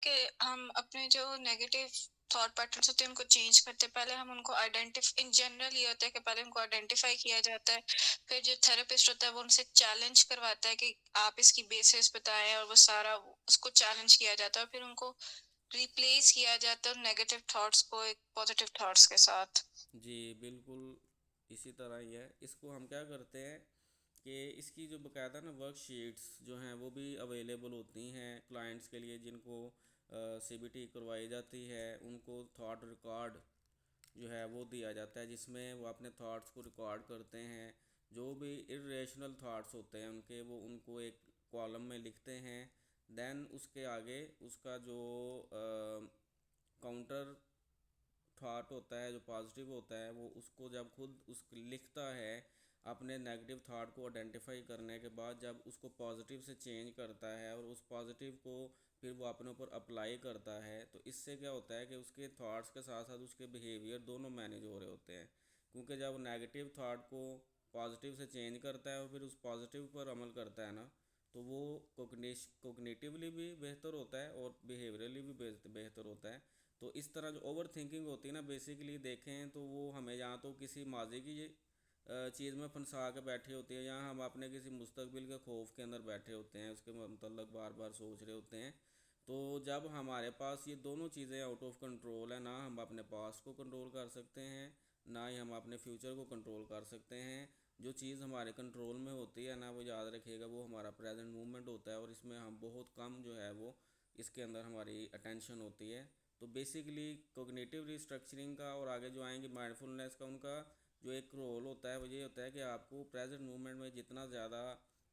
कि हम अपने जो नेगेटिव थॉट पैटर्न्स होते हैं उनको चेंज करते हैं। पहले हम उनको आइडेंटिफ इन जनरल ये होता है कि पहले उनको आइडेंटिफाई किया जाता है, फिर जो थेरेपिस्ट होता है वो उनसे चैलेंज करवाता है कि आप इसकी बेसिस बताएं, और वो सारा उसको चैलेंज किया जाता है, और फिर उनको रिप्लेस किया जाता है नेगेटिव थॉट्स को एक पॉजिटिव थॉट्स के साथ। जी बिल्कुल, इसी तरह ही है। इसको हम क्या करते हैं कि इसकी जो बकायदा ना वर्कशीट्स जो हैं वो भी अवेलेबल होती हैं क्लाइंट्स के लिए, जिनको सीबीटी करवाई जाती है। उनको थॉट रिकॉर्ड जो है वो दिया जाता है, जिसमें वो अपने थॉट्स को रिकॉर्ड करते हैं। जो भी इरेशनल थॉट्स होते हैं उनके, वो उनको एक कॉलम में लिखते हैं। देन उसके आगे उसका जो काउंटर थॉट होता है, जो पॉजिटिव होता है, वो उसको जब खुद उस लिखता है, अपने नेगेटिव थॉट को आइडेंटिफाई करने के बाद जब उसको पॉजिटिव से चेंज करता है और उस पॉजिटिव को फिर वो अपने ऊपर अप्लाई करता है, तो इससे क्या होता है कि उसके थॉट्स के साथ साथ उसके बिहेवियर दोनों मैनेज हो रहे होते हैं। क्योंकि जब वो नेगेटिव थॉट को पॉजिटिव से चेंज करता है और फिर उस पॉजिटिव पर अमल करता है ना, तो वो कोग्निटिवली भी बेहतर होता है और बिहेवियरली भी बेहतर होता है। तो इस तरह जो ओवर थिंकिंग होती है ना, बेसिकली देखें तो वो हमें यहाँ तो किसी माजी की चीज़ में फंसा के बैठे होती है, या हम अपने किसी मुस्तकबिल के खौफ के अंदर बैठे होते हैं, उसके मतलब बार बार सोच रहे होते हैं। तो जब हमारे पास ये दोनों चीज़ें आउट ऑफ कंट्रोल है, ना हम अपने पास्ट को कंट्रोल कर सकते हैं, ना ही हम अपने फ्यूचर को कंट्रोल कर सकते हैं। जो चीज़ हमारे कंट्रोल में होती है ना, वो याद रखिएगा, वो हमारा प्रेजेंट मूवमेंट होता है, और इसमें हम बहुत कम जो है वो इसके अंदर हमारी अटेंशन होती है। तो बेसिकली कोग्निटिव रिस्ट्रक्चरिंग का और आगे जो आएंगे माइंडफुलनेस का, उनका जो एक रोल होता है वो ये होता है कि आपको प्रेजेंट मोमेंट में जितना ज़्यादा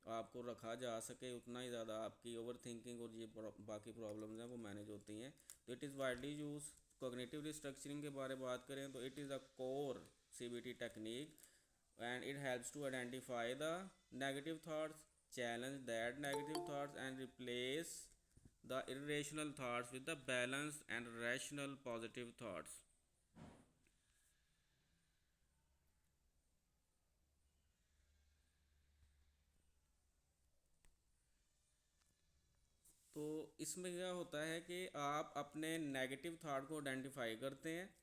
आपको रखा जा सके, उतना ही ज़्यादा आपकी ओवर थिंकिंग और ये बाकी प्रॉब्लम्स हैं वो मैनेज होती हैं। तो it is widely use. Cognitive restructuring के बारे में बात करें तो it is a core CBT technique, and it helps to identify the negative thoughts, challenge that negative thoughts, and replace the irrational thoughts with the balanced and rational positive thoughts. तो इसमें क्या होता है कि आप अपने नेगेटिव थॉट को identify करते हैं,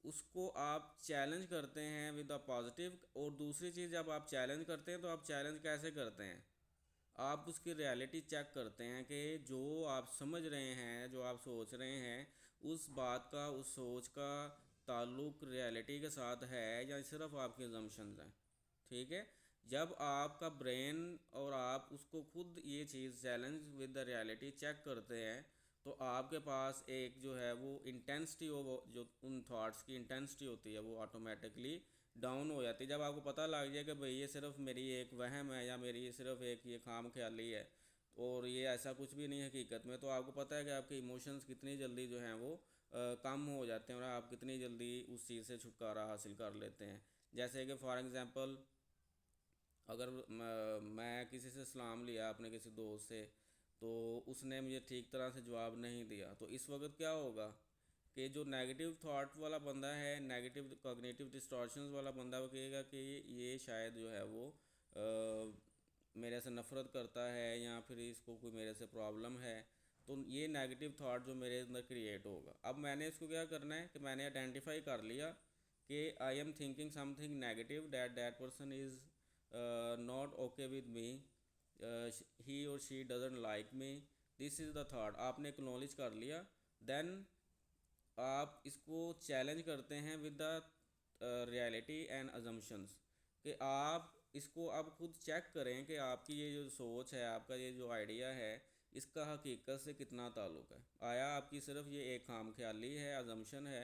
उसको आप चैलेंज करते हैं विद अ पॉजिटिव। और दूसरी चीज़, जब आप चैलेंज करते हैं तो आप चैलेंज कैसे करते हैं, आप उसकी रियलिटी चेक करते हैं कि जो आप समझ रहे हैं, जो आप सोच रहे हैं, उस बात का, उस सोच का ताल्लुक रियलिटी के साथ है या सिर्फ आपके जम्पशंस हैं। ठीक है। जब आपका ब्रेन और आप उसको खुद ये चीज़ challenge with the reality check करते हैं, तो आपके पास एक जो है वो इंटेंसिटी हो, वो जो उन थॉट्स की इंटेंसिटी होती है वो ऑटोमेटिकली डाउन हो जाती है। जब आपको पता लग जाए कि भाई ये सिर्फ मेरी एक वहम है, या मेरी ये सिर्फ एक ये खाम ख्याली है, और ये ऐसा कुछ भी नहीं है हकीकत में, तो आपको पता है कि आपके इमोशंस कितनी जल्दी जो हैं वो कम हो जाते हैं, और आप कितनी जल्दी उस चीज़ से छुटकारा हासिल कर लेते हैं। जैसे कि फॉर एग्ज़ाम्पल, अगर मैं किसी से सलाम लिया अपने किसी दोस्त से, तो उसने मुझे ठीक तरह से जवाब नहीं दिया, तो इस वक्त क्या होगा कि जो नेगेटिव थॉट वाला बंदा है, नेगेटिव कॉग्निटिव डिस्टॉर्शंस वाला बंदा, वो कहेगा कि ये शायद जो है वो मेरे से नफ़रत करता है, या फिर इसको कोई मेरे से प्रॉब्लम है। तो ये नेगेटिव थॉट जो मेरे अंदर क्रिएट होगा, अब मैंने इसको क्या करना है कि मैंने आइडेंटिफाई कर लिया कि I am thinking something negative, that that person is not okay with me, he और she doesn't like me, this is the thought आपने एक्नॉलेज कर लिया। देन आप इसको चैलेंज करते हैं with the reality and assumptions, कि आप इसको अब खुद चेक करें कि आपकी ये जो सोच है, आपका ये जो आइडिया है, इसका हकीकत से कितना ताल्लुक़ है। आया आपकी सिर्फ ये एक खाम ख्याली है, अजम्पशन है,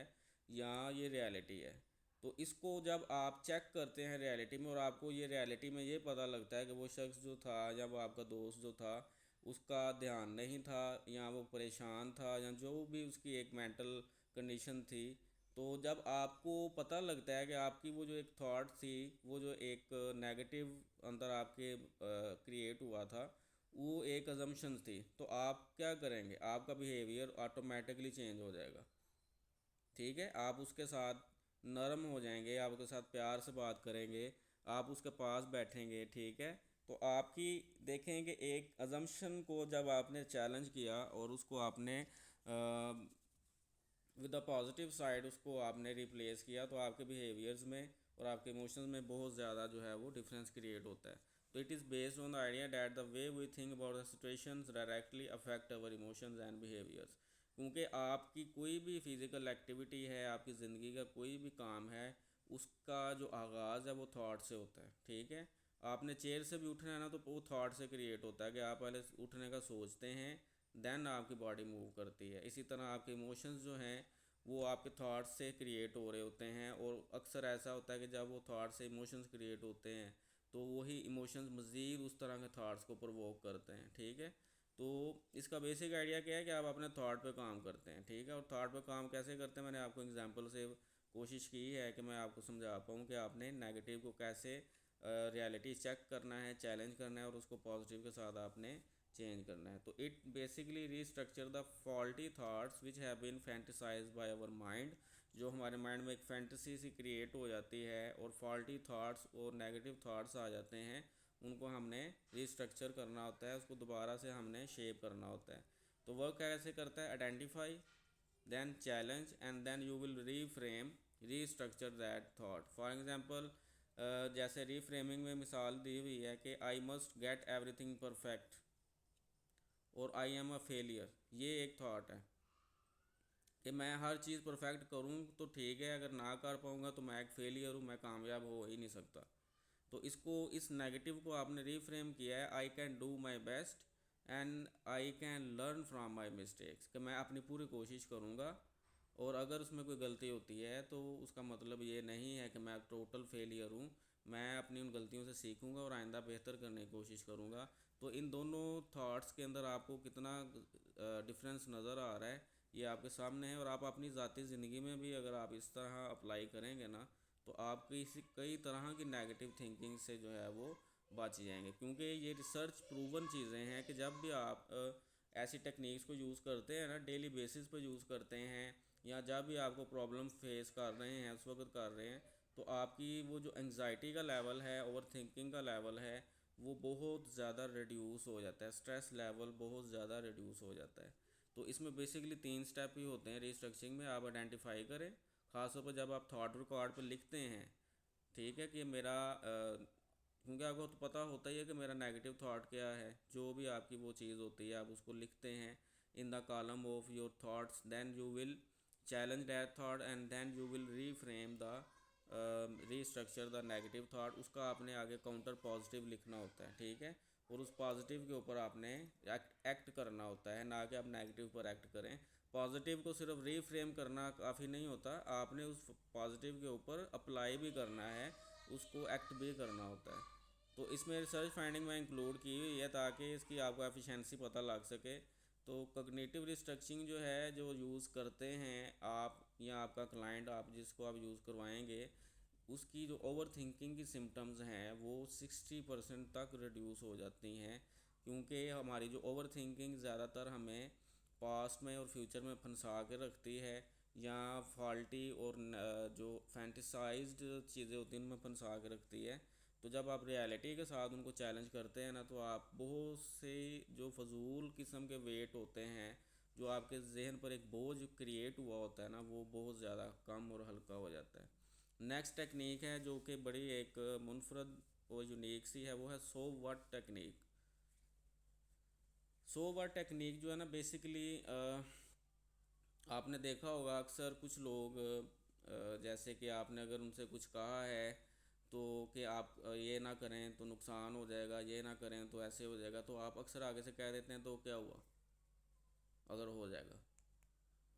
या ये रियलिटी है। तो इसको जब आप चेक करते हैं रियलिटी में, और आपको ये रियलिटी में ये पता लगता है कि वो शख्स जो था, या वो आपका दोस्त जो था, उसका ध्यान नहीं था, या वो परेशान था, या जो भी उसकी एक मेंटल कंडीशन थी। तो जब आपको पता लगता है कि आपकी वो जो एक थॉट थी, वो जो एक नेगेटिव अंदर आपके क्रिएट हुआ था, वो एक अजम्पशन थी, तो आप क्या करेंगे, आपका बिहेवियर ऑटोमेटिकली चेंज हो जाएगा। ठीक है, आप उसके साथ नरम हो जाएंगे, आप उसके साथ प्यार से बात करेंगे, आप उसके पास बैठेंगे। ठीक है। तो आपकी देखेंगे एक अजम्पशन को जब आपने चैलेंज किया और उसको आपने विद द पॉजिटिव साइड उसको आपने रिप्लेस किया, तो आपके बिहेवियर्स में और आपके इमोशंस में बहुत ज़्यादा जो है वो डिफरेंस क्रिएट होता है। तो it is based on the idea that the way we think about the situations directly affect our emotions and behaviours. क्योंकि आपकी कोई भी फिज़िकल एक्टिविटी है, आपकी ज़िंदगी का कोई भी काम है, उसका जो आगाज़ है वो थॉट से होता है। ठीक है, आपने चेयर से भी उठना है ना, तो वो थॉट से क्रिएट होता है कि आप पहले उठने का सोचते हैं, देन आपकी बॉडी मूव करती है। इसी तरह आपके इमोशंस जो हैं वो आपके थॉट्स से क्रिएट हो रहे होते हैं, और अक्सर ऐसा होता है कि जब वो थॉट से इमोशंस क्रिएट होते हैं तो वही इमोशंस मज़ीद उस तरह के थॉट्स को प्रोवोक करते हैं। ठीक है, तो इसका बेसिक आइडिया क्या है कि आप अपने थॉट पे काम करते हैं। ठीक है, और थॉट पे काम कैसे करते हैं, मैंने आपको एग्जांपल से कोशिश की है कि मैं आपको समझा पाऊँ कि आपने नेगेटिव को कैसे रियलिटी चेक करना है, चैलेंज करना है, और उसको पॉजिटिव के साथ आपने चेंज करना है। तो it basically restructure the faulty thoughts which have been fantasized by our mind. जो हमारे माइंड में एक फैंटेसी सी क्रिएट हो जाती है और फॉल्टी थाट्स और नेगेटिव थाट्स आ जाते हैं, उनको हमने रीस्ट्रक्चर करना होता है, उसको दोबारा से हमने शेप करना होता है। तो वह कैसे करता है, identify, then challenge, and then you will reframe, restructure that thought. For example, जैसे reframing में मिसाल दी हुई है कि I must get everything perfect और I am a failure। ये एक थॉट है कि मैं हर चीज़ परफेक्ट करूँ तो ठीक है, अगर ना कर पाऊँगा तो मैं एक फेलियर हूँ, मैं कामयाब हो ही नहीं सकता। तो इसको, इस नेगेटिव को आपने रीफ्रेम किया है, I can do my best and I can learn from my mistakes, कि मैं अपनी पूरी कोशिश करूँगा, और अगर उसमें कोई गलती होती है तो उसका मतलब ये नहीं है कि मैं टोटल फेलियर हूँ। मैं अपनी उन गलतियों से सीखूँगा और आइंदा बेहतर करने की कोशिश करूँगा। तो इन दोनों थॉट्स के अंदर आपको कितना डिफरेंस नज़र आ रहा है, ये आपके सामने है। और आप अपनी ज़ाती ज़िंदगी में भी अगर आप इस तरह अप्लाई करेंगे ना, तो आप कई तरह की नेगेटिव थिंकिंग से जो है वो बच जाएंगे। क्योंकि ये रिसर्च प्रूवन चीज़ें हैं कि जब भी आप ऐसी टेक्निक्स को यूज़ करते हैं ना, डेली बेसिस पे यूज़ करते हैं, या जब भी आपको प्रॉब्लम फेस कर रहे हैं, उस वक्त कर रहे हैं, तो आपकी वो जो एंग्जाइटी का लेवल है, ओवर थिंकिंग का लेवल है, वो बहुत ज़्यादा रिड्यूस हो जाता है, स्ट्रेस लेवल बहुत ज़्यादा रिड्यूस हो जाता है। तो इसमें बेसिकली 3 स्टेप ही होते हैं रिस्ट्रक्चरिंग में। आप आइडेंटिफाई करें, ख़ासतौर पर जब आप थॉट रिकॉर्ड पर लिखते हैं, ठीक है, कि मेरा क्योंकि आपको तो पता होता ही है कि मेरा नेगेटिव थॉट क्या है, जो भी आपकी वो चीज़ होती है आप उसको लिखते हैं in the column of your thoughts, then you will challenge that thought and then you will reframe the restructure the negative thought. उसका आपने आगे काउंटर पॉजिटिव लिखना होता है। ठीक है, और उस पॉजिटिव के ऊपर आपने एक्ट करना होता है, ना कि आप नेगेटिव पर एक्ट करें। पॉजिटिव को सिर्फ रीफ्रेम करना काफ़ी नहीं होता, आपने उस पॉजिटिव के ऊपर अप्लाई भी करना है, उसको एक्ट भी करना होता है। तो इसमें रिसर्च फाइंडिंग में इंक्लूड की हुई है ताकि इसकी आपको एफिशिएंसी पता लग सके। तो कॉग्निटिव रिस्ट्रक्चरिंग जो है, जो यूज़ करते हैं आप या आपका क्लाइंट, आप जिसको आप यूज़ करवाएंगे, उसकी जो ओवर थिंकिंग की सिम्टम्स हैं वो 60% तक रिड्यूस हो जाती हैं। क्योंकि हमारी जो ओवर थिंकिंग ज़्यादातर हमें पास्ट में और फ्यूचर में फंसा के रखती है, या फॉल्टी और जो फैंटिसाइज्ड चीज़ें होती हैं उनमें फंसा के रखती है। तो जब आप रियलिटी के साथ उनको चैलेंज करते हैं ना, तो आप बहुत से जो फजूल किस्म के वेट होते हैं, जो आपके जहन पर एक बोझ क्रिएट हुआ होता है ना, वो बहुत ज़्यादा कम और हल्का हो जाता है। नेक्स्ट टेक्निक है जो कि बड़ी एक मुनफरद और यूनिक सी है, वो है so what technique. So what technique जो है ना, बेसिकली आपने देखा होगा अक्सर कुछ लोग जैसे कि आपने अगर उनसे कुछ कहा है तो कि आप ये ना करें तो नुकसान हो जाएगा, ये ना करें तो ऐसे हो जाएगा, तो आप अक्सर आगे से कह देते हैं तो क्या हुआ अगर हो जाएगा।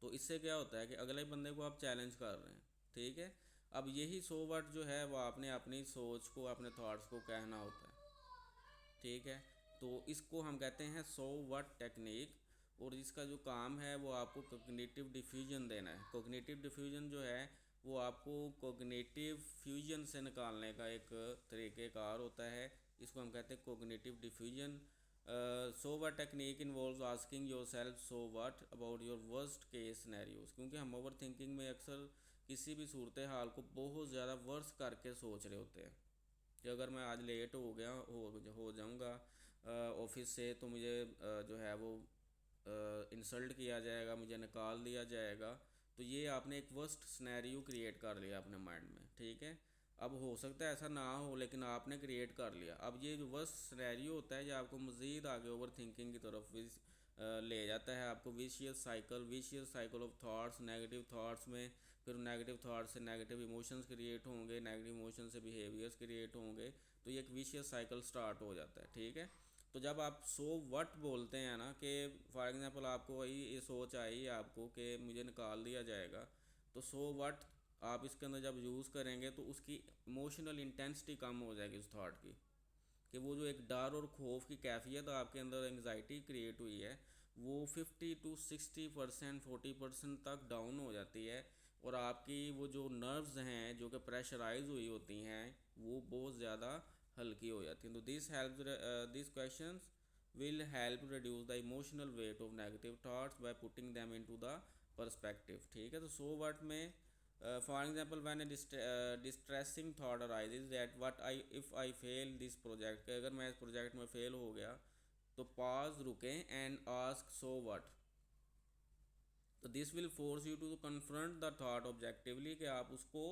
तो इससे क्या होता है कि अगले बंदे को आप चैलेंज कर रहे हैं। ठीक है, अब यही सो व्हाट जो है वो आपने अपनी सोच को, अपने थॉट्स को कहना होता है। ठीक है, तो इसको हम कहते हैं सो व्हाट टेक्निक। और इसका जो काम है वो आपको कोग्निटिव डिफ्यूजन देना है। कोग्निटिव डिफ्यूजन जो है वो आपको कोग्निटिव फ्यूजन से निकालने का एक तरीक़ेकार होता है। इसको हम कहते हैं cognitive diffusion. So what technique involves asking your self so what about your worst case scenarios. क्योंकि हम ओवर थिंकिंग में अक्सर किसी भी सूरत हाल को बहुत ज़्यादा वर्स करके सोच रहे होते हैं कि अगर मैं आज लेट हो जाऊंगा ऑफिस से, तो मुझे जो है वो इंसल्ट किया जाएगा, मुझे निकाल दिया जाएगा। तो ये आपने एक वर्स्ट सिनेरियो क्रिएट कर लिया अपने माइंड में, ठीक है। अब हो सकता है ऐसा ना हो, लेकिन आपने क्रिएट कर लिया। अब ये जो वर्स्ट सिनेरियो होता है ये आपको मज़ीद आगे ओवर थिंकिंग की तरफ ले जाता है, आपको vicious cycle of thoughts, negative thoughts में, फिर नेगेटिव थॉट्स से नेगेटिव इमोशंस क्रिएट होंगे, नेगेटिव इमोशन से बिहेवियर्स क्रिएट होंगे। तो ये एक विशियस साइकिल स्टार्ट हो जाता है, ठीक है। तो जब आप सो वट बोलते हैं ना, कि फॉर एग्जांपल आपको वही ये सोच आई आपको कि मुझे निकाल दिया जाएगा, तो सो वट आप इसके अंदर जब यूज़ करेंगे तो उसकी इमोशनल इंटेंसिटी कम हो जाएगी उस थॉट की, कि वो जो एक डर और खौफ की कैफियत आपके अंदर एंग्जाइटी क्रिएट हुई है, वो 50 to 60%, 40% तक डाउन हो जाती है। और आपकी वो जो नर्व्स हैं जो कि प्रेशराइज हुई होती हैं, वो बहुत ज़्यादा हल्की हो जाती हैं। तो this questions will help reduce the emotional weight of negative thoughts by putting them into the perspective, ठीक है। तो सो व्हाट में for example when distressing thought arises that what I if I fail this project, कि अगर मैं इस project में fail हो गया, तो पॉज रुकें एंड आस्क सो व्हाट। तो this will force you to confront the thought objectively, कि आप उसको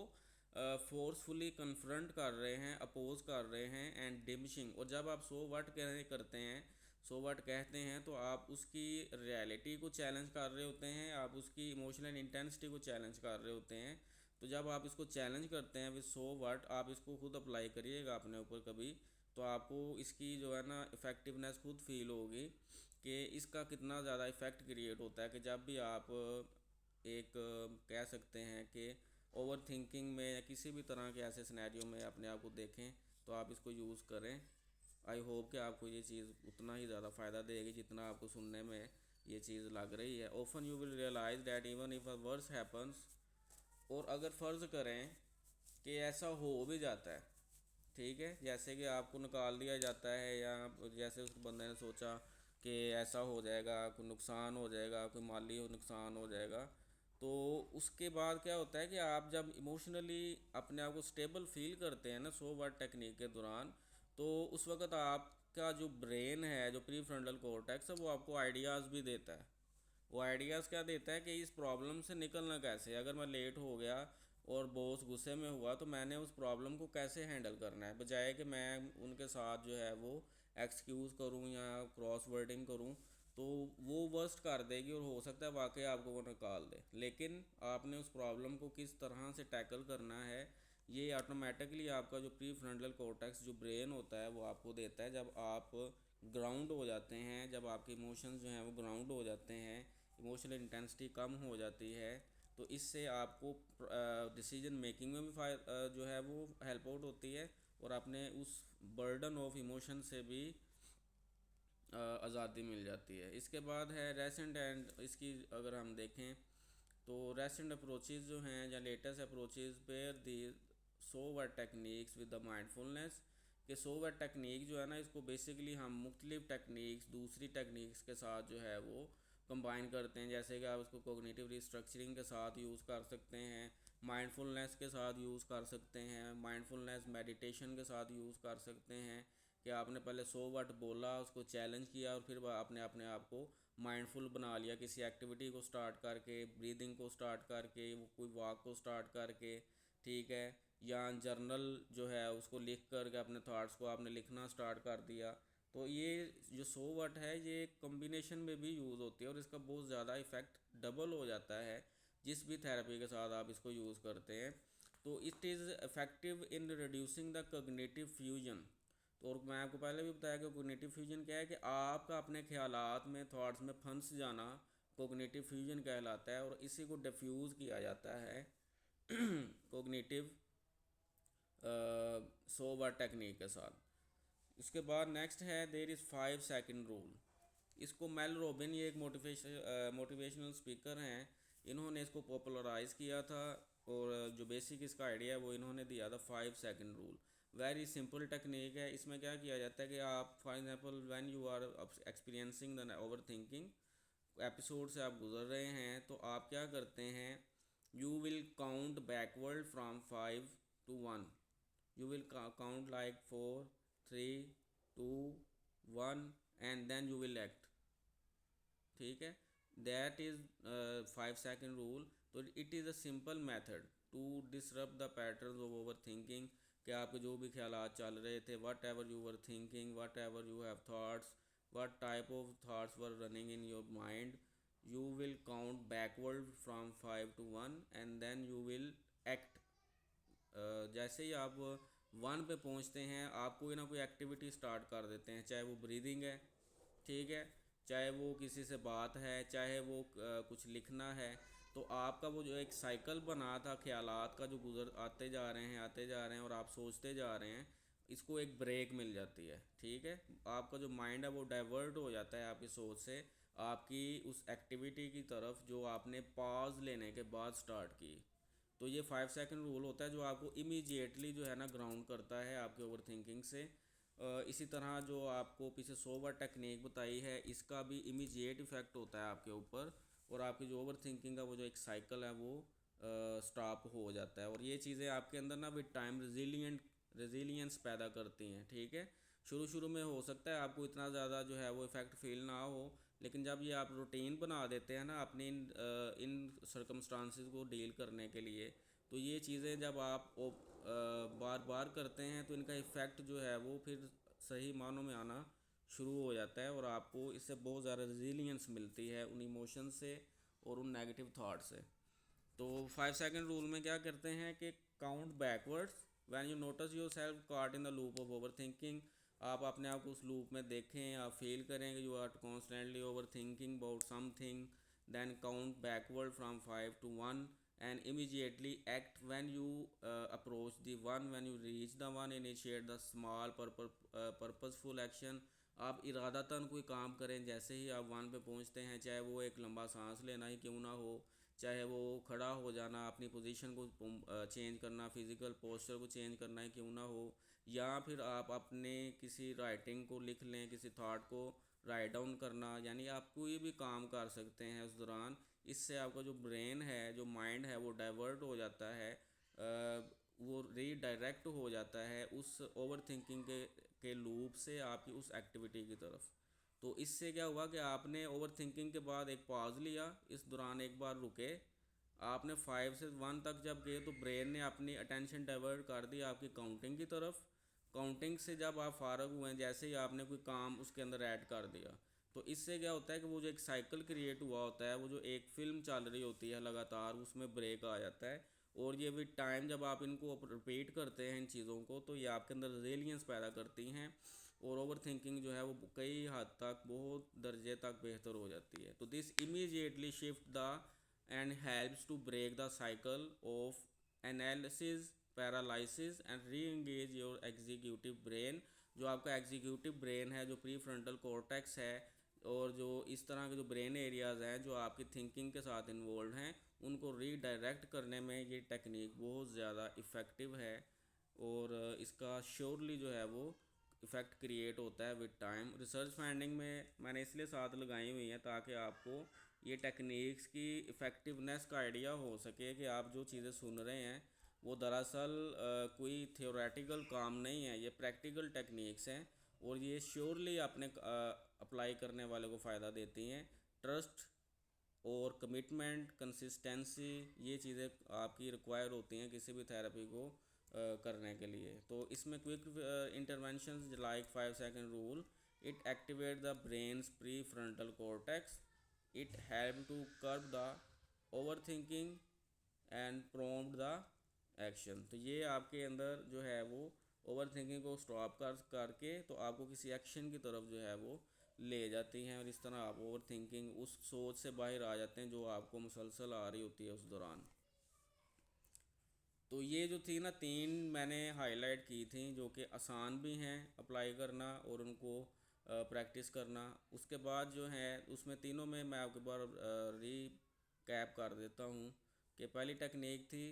फोर्सफुली कन्फ्रंट कर रहे हैं, अपोज कर रहे हैं, एंड डिमिशिंग। और जब आप सो व्हाट करते हैं, सो व्हाट कहते हैं, तो आप उसकी रियलिटी को चैलेंज कर रहे होते हैं, आप उसकी इमोशनल इंटेंसिटी को चैलेंज कर रहे होते हैं। तो जब आप इसको चैलेंज करते हैं विद सो व्हाट, आप इसको खुद अप्लाई करिएगा अपने ऊपर कभी, तो आपको इसकी जो है ना इफ़ेक्टिवनेस खुद फील होगी, कि इसका कितना ज़्यादा इफ़ेक्ट क्रिएट होता है। कि जब भी आप एक कह सकते हैं कि ओवर थिंकिंग में या किसी भी तरह के ऐसे सिनेरियो में अपने आप को देखें, तो आप इसको यूज़ करें। आई होप कि आपको ये चीज़ उतना ही ज़्यादा फ़ायदा देगी जितना आपको सुनने में ये चीज़ लग रही है। Often you will realise that even if a worse happens, और अगर फ़र्ज़ करें कि ऐसा हो भी जाता है, ठीक है, जैसे कि आपको निकाल दिया जाता है, या जैसे उस बंदे ने सोचा कि ऐसा हो जाएगा, कोई नुकसान हो जाएगा, कोई माली नुकसान हो जाएगा, तो उसके बाद क्या होता है कि आप जब इमोशनली अपने आप को स्टेबल फील करते हैं ना सो वर्ड टेक्निक के दौरान, तो उस वक्त आपका जो ब्रेन है, जो प्री फ्रंटल कॉर्टेक्स है, वो आपको आइडियाज़ भी देता है। वो आइडियाज़ क्या देता है कि इस प्रॉब्लम से निकलना कैसे है। अगर मैं लेट हो गया और बॉस गुस्से में हुआ, तो मैंने उस प्रॉब्लम को कैसे हैंडल करना है, बजाय कि मैं उनके साथ जो है वो एक्सक्यूज़ करूं या क्रॉस वर्डिंग करूं, तो वो वर्स्ट कर देगी और हो सकता है वाकई आपको वो निकाल दे। लेकिन आपने उस प्रॉब्लम को किस तरह से टैकल करना है, ये ऑटोमेटिकली आपका जो प्री फ्रंटल कॉर्टेक्स जो ब्रेन होता है वो आपको देता है। जब आप ग्राउंड हो जाते हैं, जब आपके इमोशंस जो हैं वो ग्राउंड हो जाते हैं, इमोशनल इंटेंसिटी कम हो जाती है, तो इससे आपको डिसीजन मेकिंग में भी जो है वो हेल्प आउट होती है, और अपने उस बर्डन ऑफ इमोशन से भी आज़ादी मिल जाती है। इसके बाद है रेसेंट एंड, इसकी अगर हम देखें तो रेसेंट अप्रोचेज़ जो हैं या latest approaches pair the sober techniques with the mindfulness, कि सोवर टेक्निक जो है ना, इसको बेसिकली हम मुख्तलिफ टेक्निक्स दूसरी टेक्निक्स के साथ जो है वो कंबाइन करते हैं। जैसे कि आप उसको कोग्निटिव रिस्ट्रक्चरिंग के साथ यूज़ कर सकते हैं, माइंडफुलनेस के साथ यूज़ कर सकते हैं, माइंडफुलनेस मेडिटेशन के साथ यूज़ कर सकते हैं। कि आपने पहले सो वर्ड बोला, उसको चैलेंज किया, और फिर आपने अपने आप को माइंडफुल बना लिया किसी एक्टिविटी को स्टार्ट करके, ब्रीदिंग को स्टार्ट करके, वो कोई वॉक को स्टार्ट करके, ठीक है, या जर्नल जो है उसको लिख करके अपने थॉट्स को आपने लिखना स्टार्ट कर दिया। तो ये जो सो वर्ड है ये कॉम्बिनेशन में भी यूज़ होती है, और इसका बहुत ज़्यादा इफ़ेक्ट डबल हो जाता है जिस भी थेरेपी के साथ आप इसको यूज़ करते हैं। तो it is effective in reducing the cognitive fusion. तो और मैं आपको पहले भी बताया कि कोग्निटिव फ्यूजन क्या है, कि आपका अपने ख्यालात में, थॉट्स में फंस जाना कोग्निटिव फ्यूजन कहलाता है, और इसी को डिफ्यूज़ किया जाता है कोग्निटिव सोवर टेक्निक के साथ। इसके बाद नेक्स्ट है देयर इज़ 5 सेकंड रूल। इसको मेल रॉबिन, ये एक मोटिवेशनल स्पीकर हैं, इन्होंने इसको पॉपुलराइज़ किया था, और जो बेसिक इसका आइडिया है वो इन्होंने दिया था 5 second rule. Very simple technique है। इसमें क्या किया जाता है कि आप for example when you are experiencing the over thinking episode से आप गुजर रहे हैं, तो आप क्या करते हैं, you will count backward from 5 to 1। You will count like 4, 3, 2, 1, and then you will act, ठीक है, दैट इज़ 5 सेकंड रूल। तो it is a simple method to disrupt the pattern of over thinking, कि आपके जो भी ख्यालात चल रहे थे, whatever you were thinking, whatever you have thoughts, what type of thoughts were running in your mind, you will count backward from 5 to 1 and then you will act। जैसे ही आप 1 पे पहुंचते हैं, आप कोई ना कोई एक्टिविटी स्टार्ट कर देते हैं, चाहे वो ब्रीदिंग है, ठीक है, चाहे वो किसी से बात है, चाहे वो कुछ लिखना है। तो आपका वो जो एक साइकिल बना था ख्यालात का, जो गुजर आते जा रहे हैं आते जा रहे हैं और आप सोचते जा रहे हैं, इसको एक ब्रेक मिल जाती है, ठीक है। आपका जो माइंड है वो डाइवर्ट हो जाता है आपकी सोच से आपकी उस एक्टिविटी की तरफ जो आपने पॉज लेने के बाद स्टार्ट की। तो ये 5 सेकंड रूल होता है जो आपको इमीडिएटली जो है ना ग्राउंड करता है आपके ओवर थिंकिंग से। इसी तरह जो आपको पीछे सोवर टेक्निक बताई है, इसका भी इमीडिएट इफेक्ट होता है आपके ऊपर, और आपकी जो ओवर थिंकिंग का वो जो एक साइकिल है वो स्टॉप हो जाता है। और ये चीज़ें आपके अंदर ना विद टाइम रेजिलियंस पैदा करती हैं, ठीक है। शुरू शुरू में हो सकता है आपको इतना ज़्यादा जो है वो इफ़ेक्ट फील ना हो, लेकिन जब ये आप रूटीन बना देते हैं ना अपनी इन सर्कमस्टांसिस को डील करने के लिए, तो ये चीज़ें जब आप बार बार करते हैं तो इनका इफ़ेक्ट जो है वो फिर सही मानों में आना शुरू हो जाता है, और आपको इससे बहुत ज़्यादा रेजिलियंस मिलती है उन इमोशन से और उन नेगेटिव थाट से। तो 5 सेकंड रूल में क्या करते हैं कि count backwards when you notice your self caught in the loop of over thinking. आप अपने आप को उस लूप में देखें, आप फील करें कि you are constantly over thinking about something, then count backward from 5 to 1 and immediately act when you approach the one, when you reach the one initiate the small purposeful action। आप इरादतन कोई काम करें, जैसे ही आप 1 पे पहुंचते हैं, चाहे वो एक लंबा सांस लेना ही क्यों ना हो, चाहे वो खड़ा हो जाना, अपनी पोजीशन को चेंज करना, फिज़िकल पोस्चर को चेंज करना ही क्यों ना हो, या फिर आप अपने किसी राइटिंग को लिख लें, किसी थाट को राइट डाउन करना, यानी आप कोई भी काम कर सकते हैं उस दौरान। इससे आपका जो ब्रेन है, जो माइंड है, वो डाइवर्ट हो जाता है, वो रीडायरेक्ट हो जाता है उस ओवर थिंकिंग के लूप से आपकी उस एक्टिविटी की तरफ। तो इससे क्या हुआ कि आपने ओवर थिंकिंग के बाद एक पॉज लिया, इस दौरान एक बार रुके, आपने 5 से 1 तक जब गए तो ब्रेन ने अपनी अटेंशन डाइवर्ट कर दी आपकी काउंटिंग की तरफ। काउंटिंग से जब आप फारग हुए, जैसे ही आपने कोई काम उसके अंदर ऐड कर दिया, तो इससे क्या होता है कि वो जो एक साइकिल क्रिएट हुआ होता है, वो जो एक फिल्म चल रही होती है लगातार, उसमें ब्रेक आ जाता है। और ये विद टाइम जब आप इनको रिपीट करते हैं इन चीज़ों को, तो ये आपके अंदर रेजिलियंस पैदा करती हैं, और ओवर थिंकिंग जो है वो कई हद तक बहुत दर्जे तक बेहतर हो जाती है। तो this immediately shift the and helps to break the cycle of analysis paralysis and re engage your executive brain. जो आपका एग्जीक्यूटिव ब्रेन है, जो प्री फ्रंटल कॉर्टेक्स है, और जो इस तरह के जो ब्रेन एरियाज़ हैं जो आपकी थिंकिंग के साथ इन्वॉल्व हैं, उनको रीडायरेक्ट करने में ये टेक्निक बहुत ज़्यादा इफ़ेक्टिव है। और इसका श्योरली जो है वो इफ़ेक्ट क्रिएट होता है विद टाइम। रिसर्च फाइंडिंग में मैंने इसलिए साथ लगाई हुई हैं ताकि आपको ये टेक्निक्स की इफ़ेक्टिवनेस का आइडिया हो सके कि आप जो चीज़ें सुन रहे हैं वो दरअसल कोई थियोरेटिकल काम नहीं है, ये प्रैक्टिकल टेक्निक्स हैं, और ये श्योरली अपने अप्लाई करने वाले को फ़ायदा देती हैं। ट्रस्ट और कमिटमेंट, कंसिस्टेंसी, ये चीज़ें आपकी रिक्वायर होती हैं किसी भी थेरेपी को करने के लिए। तो इसमें quick interventions like 5 second rule, it activate the brain's prefrontal cortex, it help to curb the over thinking and prompt the action. तो ये आपके अंदर जो है वो ओवर थिंकिंग को स्टॉप करके तो आपको किसी एक्शन की तरफ जो है वो ले जाती हैं, और इस तरह आप ओवर थिंकिंग उस सोच से बाहर आ जाते हैं जो आपको मुसलसल आ रही होती है उस दौरान। तो ये जो थी ना 3 मैंने हाईलाइट की थी जो कि आसान भी हैं अप्लाई करना और उनको प्रैक्टिस करना। उसके बाद जो है उसमें तीनों में मैं आपके बार री कैप कर देता हूँ कि पहली टेक्निक थी,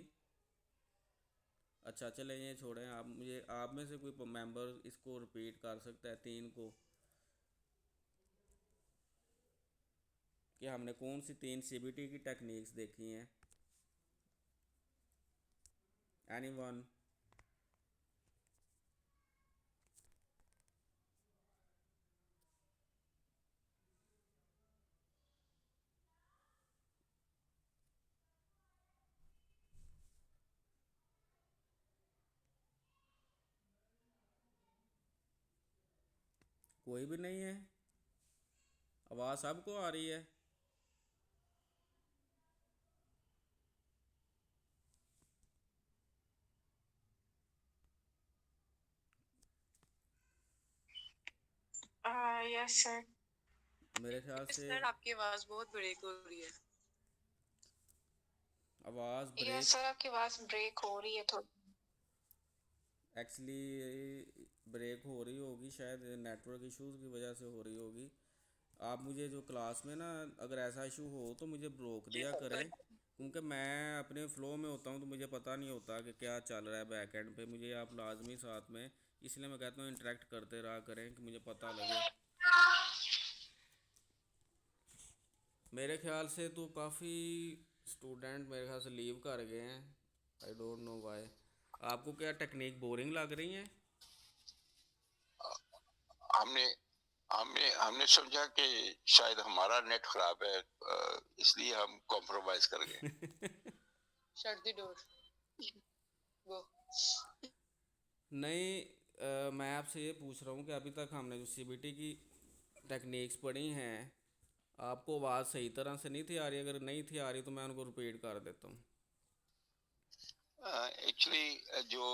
अच्छा चले ये छोड़ें, आप मुझे आप में से कोई मेंबर इसको रिपीट कर सकता है 3 को, कि हमने कौन सी 3 सीबीटी की टेक्निक्स देखी हैं। एनीवन? कोई भी नहीं है? आवाज़ सबको आ रही है? Yes sir. मेरे ख्याल से सर आपकी आवाज बहुत ब्रेक हो रही है। आवाज़ यस ब्रेक सर, आपकी आवाज ब्रेक हो रही है थोड़ी। एक्चुअली ब्रेक हो रही होगी, शायद नेटवर्क इश्यूज़ की वजह से हो रही होगी। आप मुझे जो क्लास में ना, अगर ऐसा इशू हो तो मुझे रोक दिया करें, क्योंकि मैं अपने फ़्लो में होता हूँ तो मुझे पता नहीं होता कि क्या चल रहा है बैक एंड पे। मुझे आप लाजमी साथ में, इसलिए मैं कहता हूँ इंटरेक्ट करते रहा करें कि मुझे पता लगे। मेरे ख्याल से तो काफ़ी स्टूडेंट मेरे ख्याल से लीव कर गए हैं। I don't know why. आपको क्या टेक्निक बोरिंग लग रही है? हमने हमने हमने समझा कि शायद हमारा नेट खराब है, इसलिए हम कॉम्प्रोमाइज कर गए। शट द डोर गो। नहीं, मैं आपसे ये पूछ रहा हूँ कि अभी तक हमने जो सीबीटी की टेक्निक्स पढ़ी हैं, आपको आवाज़ सही तरह से नहीं थी आ रही? अगर नहीं थी आ रही तो मैं उनको रिपीट कर देता हूँ। एक्चुअली जो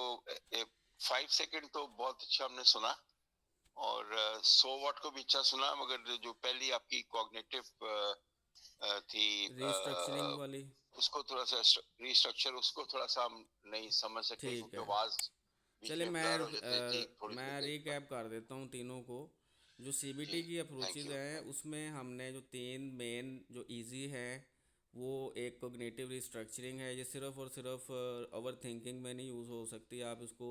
5 सेकंड तो बहुत अच्छा हमने सुना, और 100 वाट को भी अच्छा सुना, मगर जो पहली आपकी कॉग्निटिव थी, रीस्ट्रक्चरिंग वाली। उसको थोड़ा सा रिस्ट्रक्चर, उसको थोड़ा सा हम नहीं समझ सके, ठीक क्योंकि है, आवाज बीच चले में मैं ब्लर हो जाती थी थोड़ी मैं देर के बाद। रिकैप कर देता हूँ तीनों को। जो जी, सीबीटी की थैंक अप्रोचेज यू। हैं उसमें हमने जो तीन मेन जो इजी है, वो एक कोग्निटिव रिस्ट्रक्चरिंग है। ये सिर्फ और सिर्फ ओवर थिंकिंग में नहीं यूज़ हो सकती। आप इसको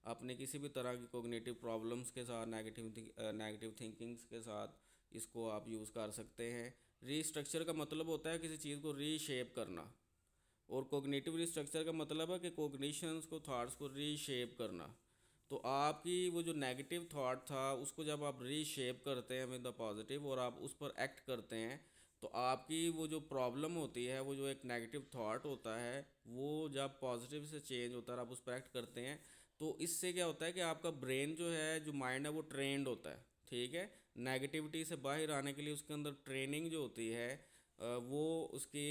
अपने किसी भी तरह की कोग्निटिव प्रॉब्लम्स के साथ, नेगेटिव थिंकिंग्स के साथ इसको आप यूज़ कर सकते हैं। रीस्ट्रक्चर का मतलब होता है किसी चीज़ को रीशेप करना, और कोग्निटिव रिस्ट्रक्चर का मतलब है कि कोग्निशंस को, थॉट्स को रीशेप करना। तो आपकी वो जो नेगेटिव थॉट था उसको जब आप रीशेप करते हैं विद द पॉजिटिव और आप उस पर एक्ट करते हैं, तो आपकी वो जो प्रॉब्लम होती है, वो जो एक नेगेटिव थॉट होता है, वो जब पॉजिटिव से चेंज होता है और आप उस पर एक्ट करते हैं, तो इससे क्या होता है कि आपका ब्रेन जो है, जो माइंड है, वो ट्रेंड होता है। ठीक है, नेगेटिविटी से बाहर आने के लिए उसके अंदर ट्रेनिंग जो होती है, वो उसकी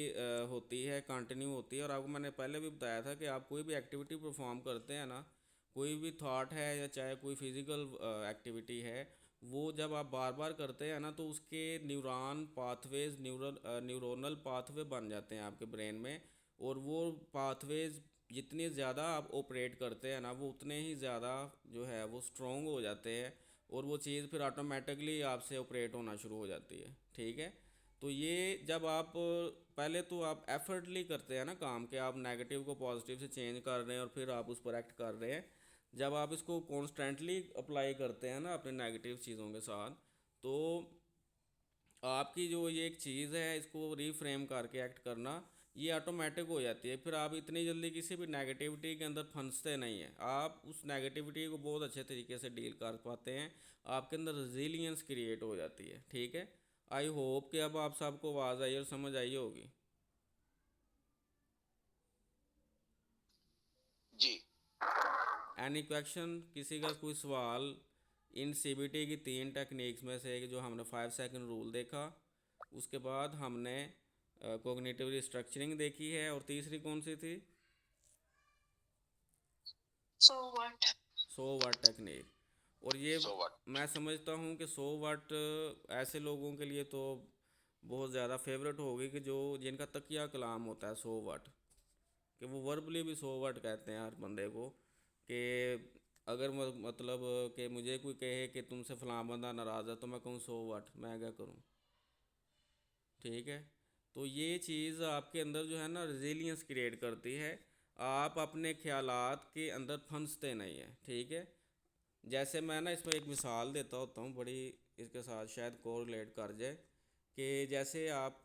होती है, कंटिन्यू होती है। और आपको मैंने पहले भी बताया था कि आप कोई भी एक्टिविटी परफॉर्म करते हैं ना, कोई भी थॉट है या चाहे कोई फिज़िकल एक्टिविटी है, वो जब आप बार बार करते हैं ना, तो उसके न्यूरॉन पाथवेज, न्यूरोनल पाथवे बन जाते हैं आपके ब्रेन में। और वो पाथवेज जितनी ज़्यादा आप ऑपरेट करते हैं ना, वो उतने ही ज़्यादा जो है वो स्ट्रॉन्ग हो जाते हैं, और वो चीज़ फिर ऑटोमेटिकली आपसे ऑपरेट होना शुरू हो जाती है। ठीक है, तो ये जब आप पहले तो आप एफर्टली करते हैं ना काम, के आप नेगेटिव को पॉजिटिव से चेंज कर रहे हैं और फिर आप उस पर एक्ट कर रहे हैं। जब आप इसको कॉन्स्टेंटली अप्लाई करते हैं ना अपने नेगेटिव चीज़ों के साथ, तो आपकी जो ये एक चीज़ है, इसको रीफ्रेम करके एक्ट करना, ये ऑटोमेटिक हो जाती है। फिर आप इतनी जल्दी किसी भी नेगेटिविटी के अंदर फंसते नहीं हैं। आप उस नेगेटिविटी को बहुत अच्छे तरीके से डील कर पाते हैं। आपके अंदर रेजिलियंस क्रिएट हो जाती है। ठीक है, आई होप कि अब आप सबको आवाज़ आई और समझ आई होगी। जी, एनी क्वेश्चन? किसी का कोई सवाल इन सीबीटी की तीन टेक्निक्स में से? जो हमने 5 सेकंड रूल देखा, उसके बाद हमने कोग्निटिव रिस्ट्रक्चरिंग देखी है, और तीसरी कौन सी थी? So what. 100 watt technique. और ये 100 वाट। मैं समझता हूँ कि 100 वाट ऐसे लोगों के लिए तो बहुत ज़्यादा फेवरेट होगी कि जो जिनका तकिया कलाम होता है 100 वाट, कि वो वर्बली भी 100 वाट कहते हैं हर बंदे को। कि अगर मतलब कि मुझे कोई कहे कि तुमसे फलां बंदा नाराज़ है, तो मैं कहूँ 100 वाट, मैं क्या करूँ? ठीक है, तो ये चीज़ आपके अंदर जो है ना रेजिलियंस क्रिएट करती है। आप अपने ख्यालात के अंदर फंसते नहीं हैं। ठीक है, जैसे मैं ना इसमें एक मिसाल देता होता हूँ, बड़ी इसके साथ शायद कोरिलेट कर जाए। कि जैसे आप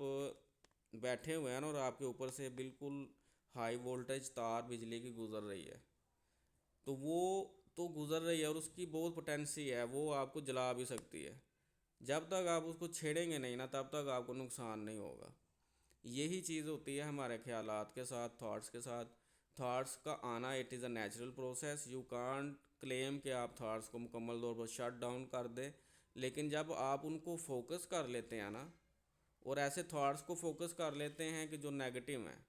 बैठे हुए हैं ना, और आपके ऊपर से बिल्कुल हाई वोल्टेज तार बिजली की गुजर रही है, तो वो तो गुजर रही है और उसकी बहुत पोटेंसी है, वो आपको जला भी सकती है। जब तक आप उसको छेड़ेंगे नहीं ना, तब तक आपको नुकसान नहीं होगा। यही चीज़ होती है हमारे ख्यालात के साथ, थॉट्स के साथ। थॉट्स का आना, it is a natural process. You can't claim कि आप थॉट्स को मुकम्मल तौर पर शट डाउन कर दें, लेकिन जब आप उनको फोकस कर लेते हैं ना, और ऐसे थॉट्स को फोकस कर लेते हैं कि जो नेगेटिव हैं,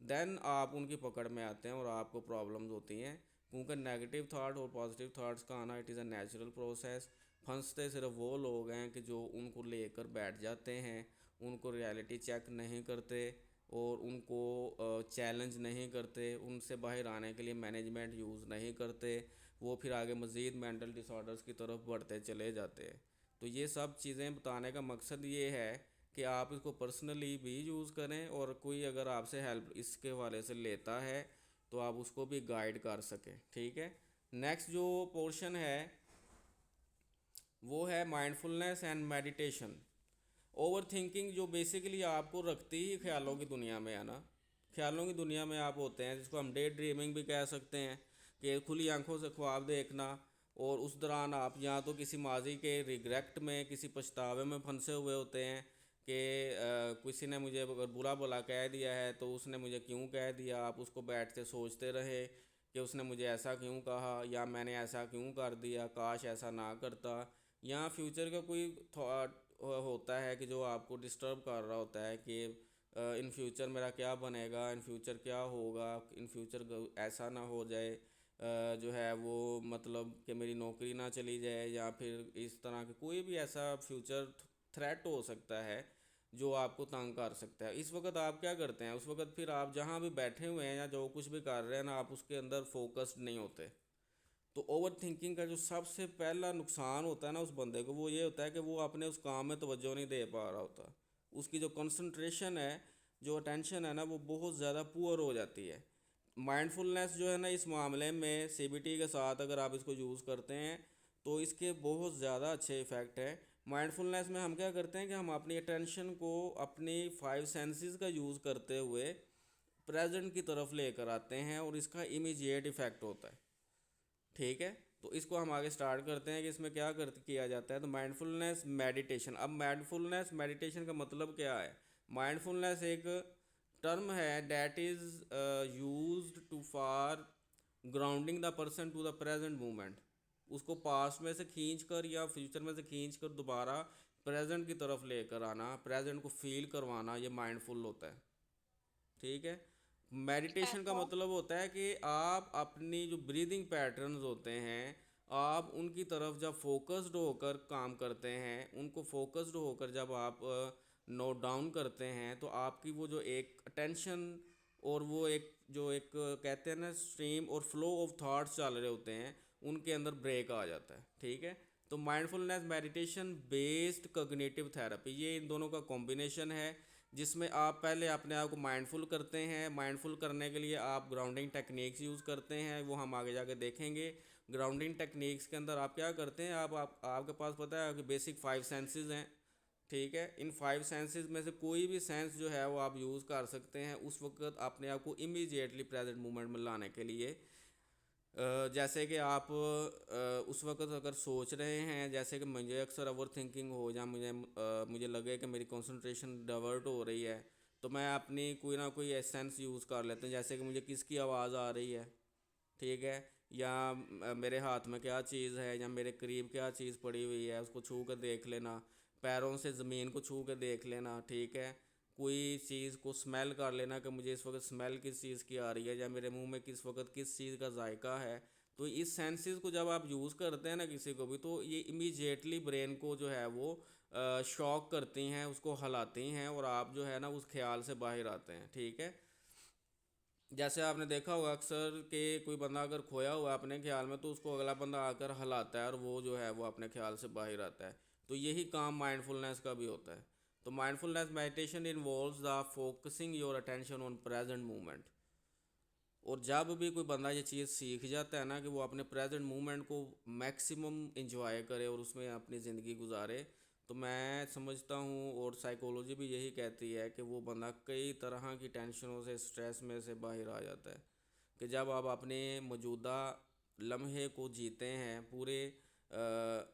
देन आप उनकी पकड़ में आते हैं और आपको प्रॉब्लम्स होती हैं। क्योंकि नेगेटिव थाट और पॉजिटिव थाट्स का आना it is a natural process. फंसते सिर्फ वो लोग हैं कि जो उनको लेकर बैठ जाते हैं, उनको रियलिटी चेक नहीं करते और उनको चैलेंज नहीं करते, उनसे बाहर आने के लिए मैनेजमेंट यूज़ नहीं करते। वो फिर आगे मज़ीद मेंटल डिसऑर्डर्स की तरफ बढ़ते चले जाते हैं। तो ये सब चीज़ें बताने का मकसद ये है कि आप इसको पर्सनली भी यूज़ करें, और कोई अगर आपसे हेल्प इसके हवाले से लेता है तो आप उसको भी गाइड कर सकें। ठीक है। नेक्स्ट जो पोर्शन है वो है mindfulness and meditation. Over thinking जो बेसिकली आपको रखती ही ख्यालों की दुनिया में है ना, ख्यालों की दुनिया में आप होते हैं, जिसको हम डे ड्रीमिंग भी कह सकते हैं, कि खुली आंखों से ख्वाब देखना, और उस दौरान आप या तो किसी माजी के रिग्रेट में, किसी पछतावे में फंसे हुए होते हैं कि किसी ने मुझे अगर बुरा भला कह दिया है तो उसने मुझे क्यों कह दिया। आप उसको बैठते सोचते रहे कि उसने मुझे ऐसा क्यों कहा, या मैंने ऐसा क्यों कर दिया, काश ऐसा ना करता। या फ्यूचर का कोई थॉट होता है कि जो आपको डिस्टर्ब कर रहा होता है कि इन फ्यूचर मेरा क्या बनेगा, इन फ्यूचर क्या होगा, इन फ्यूचर ऐसा ना हो जाए, जो है वो मतलब कि मेरी नौकरी ना चली जाए, या फिर इस तरह के कोई भी ऐसा फ्यूचर थ्रेट हो सकता है जो आपको तंग कर सकता है। इस वक्त आप क्या करते हैं, उस वक्त फिर आप जहाँ भी बैठे हुए हैं या जो कुछ भी कर रहे हैं ना, आप उसके अंदर फोकस्ड नहीं होते। तो ओवर थिंकिंग का जो सबसे पहला नुकसान होता है ना उस बंदे को, वो ये होता है कि वो अपने उस काम में तवज्जो नहीं दे पा रहा होता। उसकी जो कंसंट्रेशन है, जो अटेंशन है ना, वो बहुत ज़्यादा पुअर हो जाती है। माइंडफुलनेस जो है ना, इस मामले में सीबीटी के साथ अगर आप इसको यूज़ करते हैं तो इसके बहुत ज़्यादा अच्छे इफ़ेक्ट है। माइंडफुलनेस में हम क्या करते हैं कि हम अपनी अटेंशन को अपनी 5 सेंसेस का यूज़ करते हुए प्रेजेंट की तरफ लेकर आते हैं, और इसका इमीडिएट इफ़ेक्ट होता है। ठीक है। तो इसको हम आगे स्टार्ट करते हैं कि इसमें क्या किया जाता है। तो माइंडफुलनेस मेडिटेशन। अब माइंडफुलनेस मेडिटेशन का मतलब क्या है। माइंडफुलनेस एक टर्म है that is used to for grounding the person to the present moment. उसको पास्ट में से खींच कर या फ्यूचर में से खींच कर दोबारा प्रेजेंट की तरफ लेकर आना, प्रेजेंट को फील करवाना, ये माइंडफुल होता है। ठीक है। मेडिटेशन का ऐसा मतलब होता है कि आप अपनी जो ब्रीदिंग पैटर्न्स होते हैं, आप उनकी तरफ जब फोकस्ड होकर काम करते हैं, उनको फोकस्ड होकर जब आप नोट डाउन करते हैं, तो आपकी वो जो एक अटेंशन और वो एक जो एक कहते हैं ना स्ट्रीम और फ्लो ऑफ थॉट्स चल रहे होते हैं, उनके अंदर ब्रेक आ जाता है। ठीक है। तो mindfulness meditation based cognitive therapy, ये इन दोनों का कॉम्बिनेशन है, जिसमें आप पहले अपने आप को माइंडफुल करते हैं। माइंडफुल करने के लिए आप ग्राउंडिंग टेक्निक्स यूज़ करते हैं, वो हम आगे जाके देखेंगे। ग्राउंडिंग टेक्निक्स के अंदर आप क्या करते हैं, आपके पास पता है कि बेसिक 5 सेंसेस हैं। ठीक है। इन 5 सेंसेस में से कोई भी सेंस जो है वो आप यूज़ कर सकते हैं उस वक्त अपने आप को इमीडिएटली प्रेजेंट मोमेंट में लाने के लिए। जैसे कि आप उस वक्त अगर सोच रहे हैं, जैसे कि मुझे अक्सर ओवर थिंकिंग हो, या मुझे लगे कि मेरी कंसंट्रेशन डाइवर्ट हो रही है, तो मैं अपनी कोई ना कोई एसेंस यूज़ कर लेते हैं। जैसे कि मुझे किसकी आवाज़ आ रही है, ठीक है, या मेरे हाथ में क्या चीज़ है, या मेरे करीब क्या चीज़ पड़ी हुई है, उसको छू कर देख लेना, पैरों से ज़मीन को छू कर देख लेना। ठीक है। कोई चीज़ को स्मेल कर लेना कि मुझे इस वक्त स्मेल किस चीज़ की आ रही है, या मेरे मुंह में किस वक्त किस चीज़ का जायका है। तो इस सेंसेस को जब आप यूज़ करते हैं ना किसी को भी, तो ये इमीडिएटली ब्रेन को जो है वो शॉक करती हैं, उसको हिलाती हैं, और आप जो है ना उस ख्याल से बाहर आते हैं। ठीक है। जैसे आपने देखा होगा अक्सर कि कोई बंदा अगर खोया हुआ है अपने ख्याल में, तो उसको अगला बंदा आकर हिलाता है और वो जो है वो अपने ख्याल से बाहर आता है। तो यही काम माइंडफुलनेस का भी होता है। तो mindfulness meditation involves the focusing your attention on present moment. और जब भी कोई बंदा ये चीज़ सीख जाता है ना कि वो अपने प्रेजेंट मोमेंट को मैक्सिमम इंजॉय करे और उसमें अपनी ज़िंदगी गुजारे, तो मैं समझता हूँ, और साइकोलॉजी भी यही कहती है कि वो बंदा कई तरह की टेंशनों से, स्ट्रेस में से बाहर आ जाता है। कि जब आप अपने मौजूदा लम्हे को जीते हैं पूरे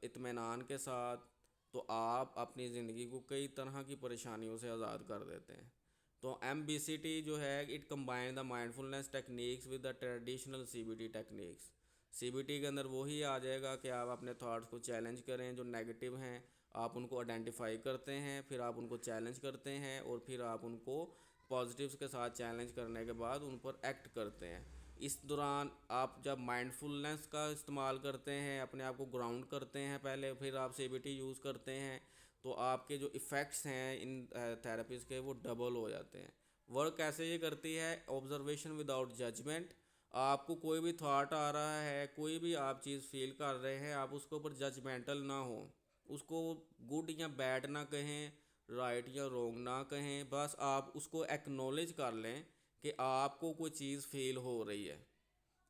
इत्मीनान के साथ, तो आप अपनी ज़िंदगी को कई तरह की परेशानियों से आज़ाद कर देते हैं। तो MBCT जो है, it combine the mindfulness techniques with the traditional CBT techniques. CBT के अंदर वही आ जाएगा कि आप अपने थॉट्स को चैलेंज करें, जो नेगेटिव हैं आप उनको आइडेंटिफाई करते हैं, फिर आप उनको चैलेंज करते हैं और फिर आप उनको पॉजिटिव्स के साथ चैलेंज करने के बाद उन पर एक्ट करते हैं। इस दौरान आप जब माइंडफुलनेस का इस्तेमाल करते हैं, अपने आप को ग्राउंड करते हैं पहले, फिर आप CBT यूज़ करते हैं, तो आपके जो इफ़ेक्ट्स हैं इन थेरेपीज़ के वो डबल हो जाते हैं। वर्क कैसे ये करती है? Observation without judgment. आपको कोई भी थॉट आ रहा है, कोई भी आप चीज़ फील कर रहे हैं, आप उसके ऊपर जजमेंटल ना हो, उसको गुड या बैड ना कहें, राइट या रॉन्ग ना कहें, बस आप उसको एक्नॉलेज कर लें कि आपको कोई चीज़ फील हो रही है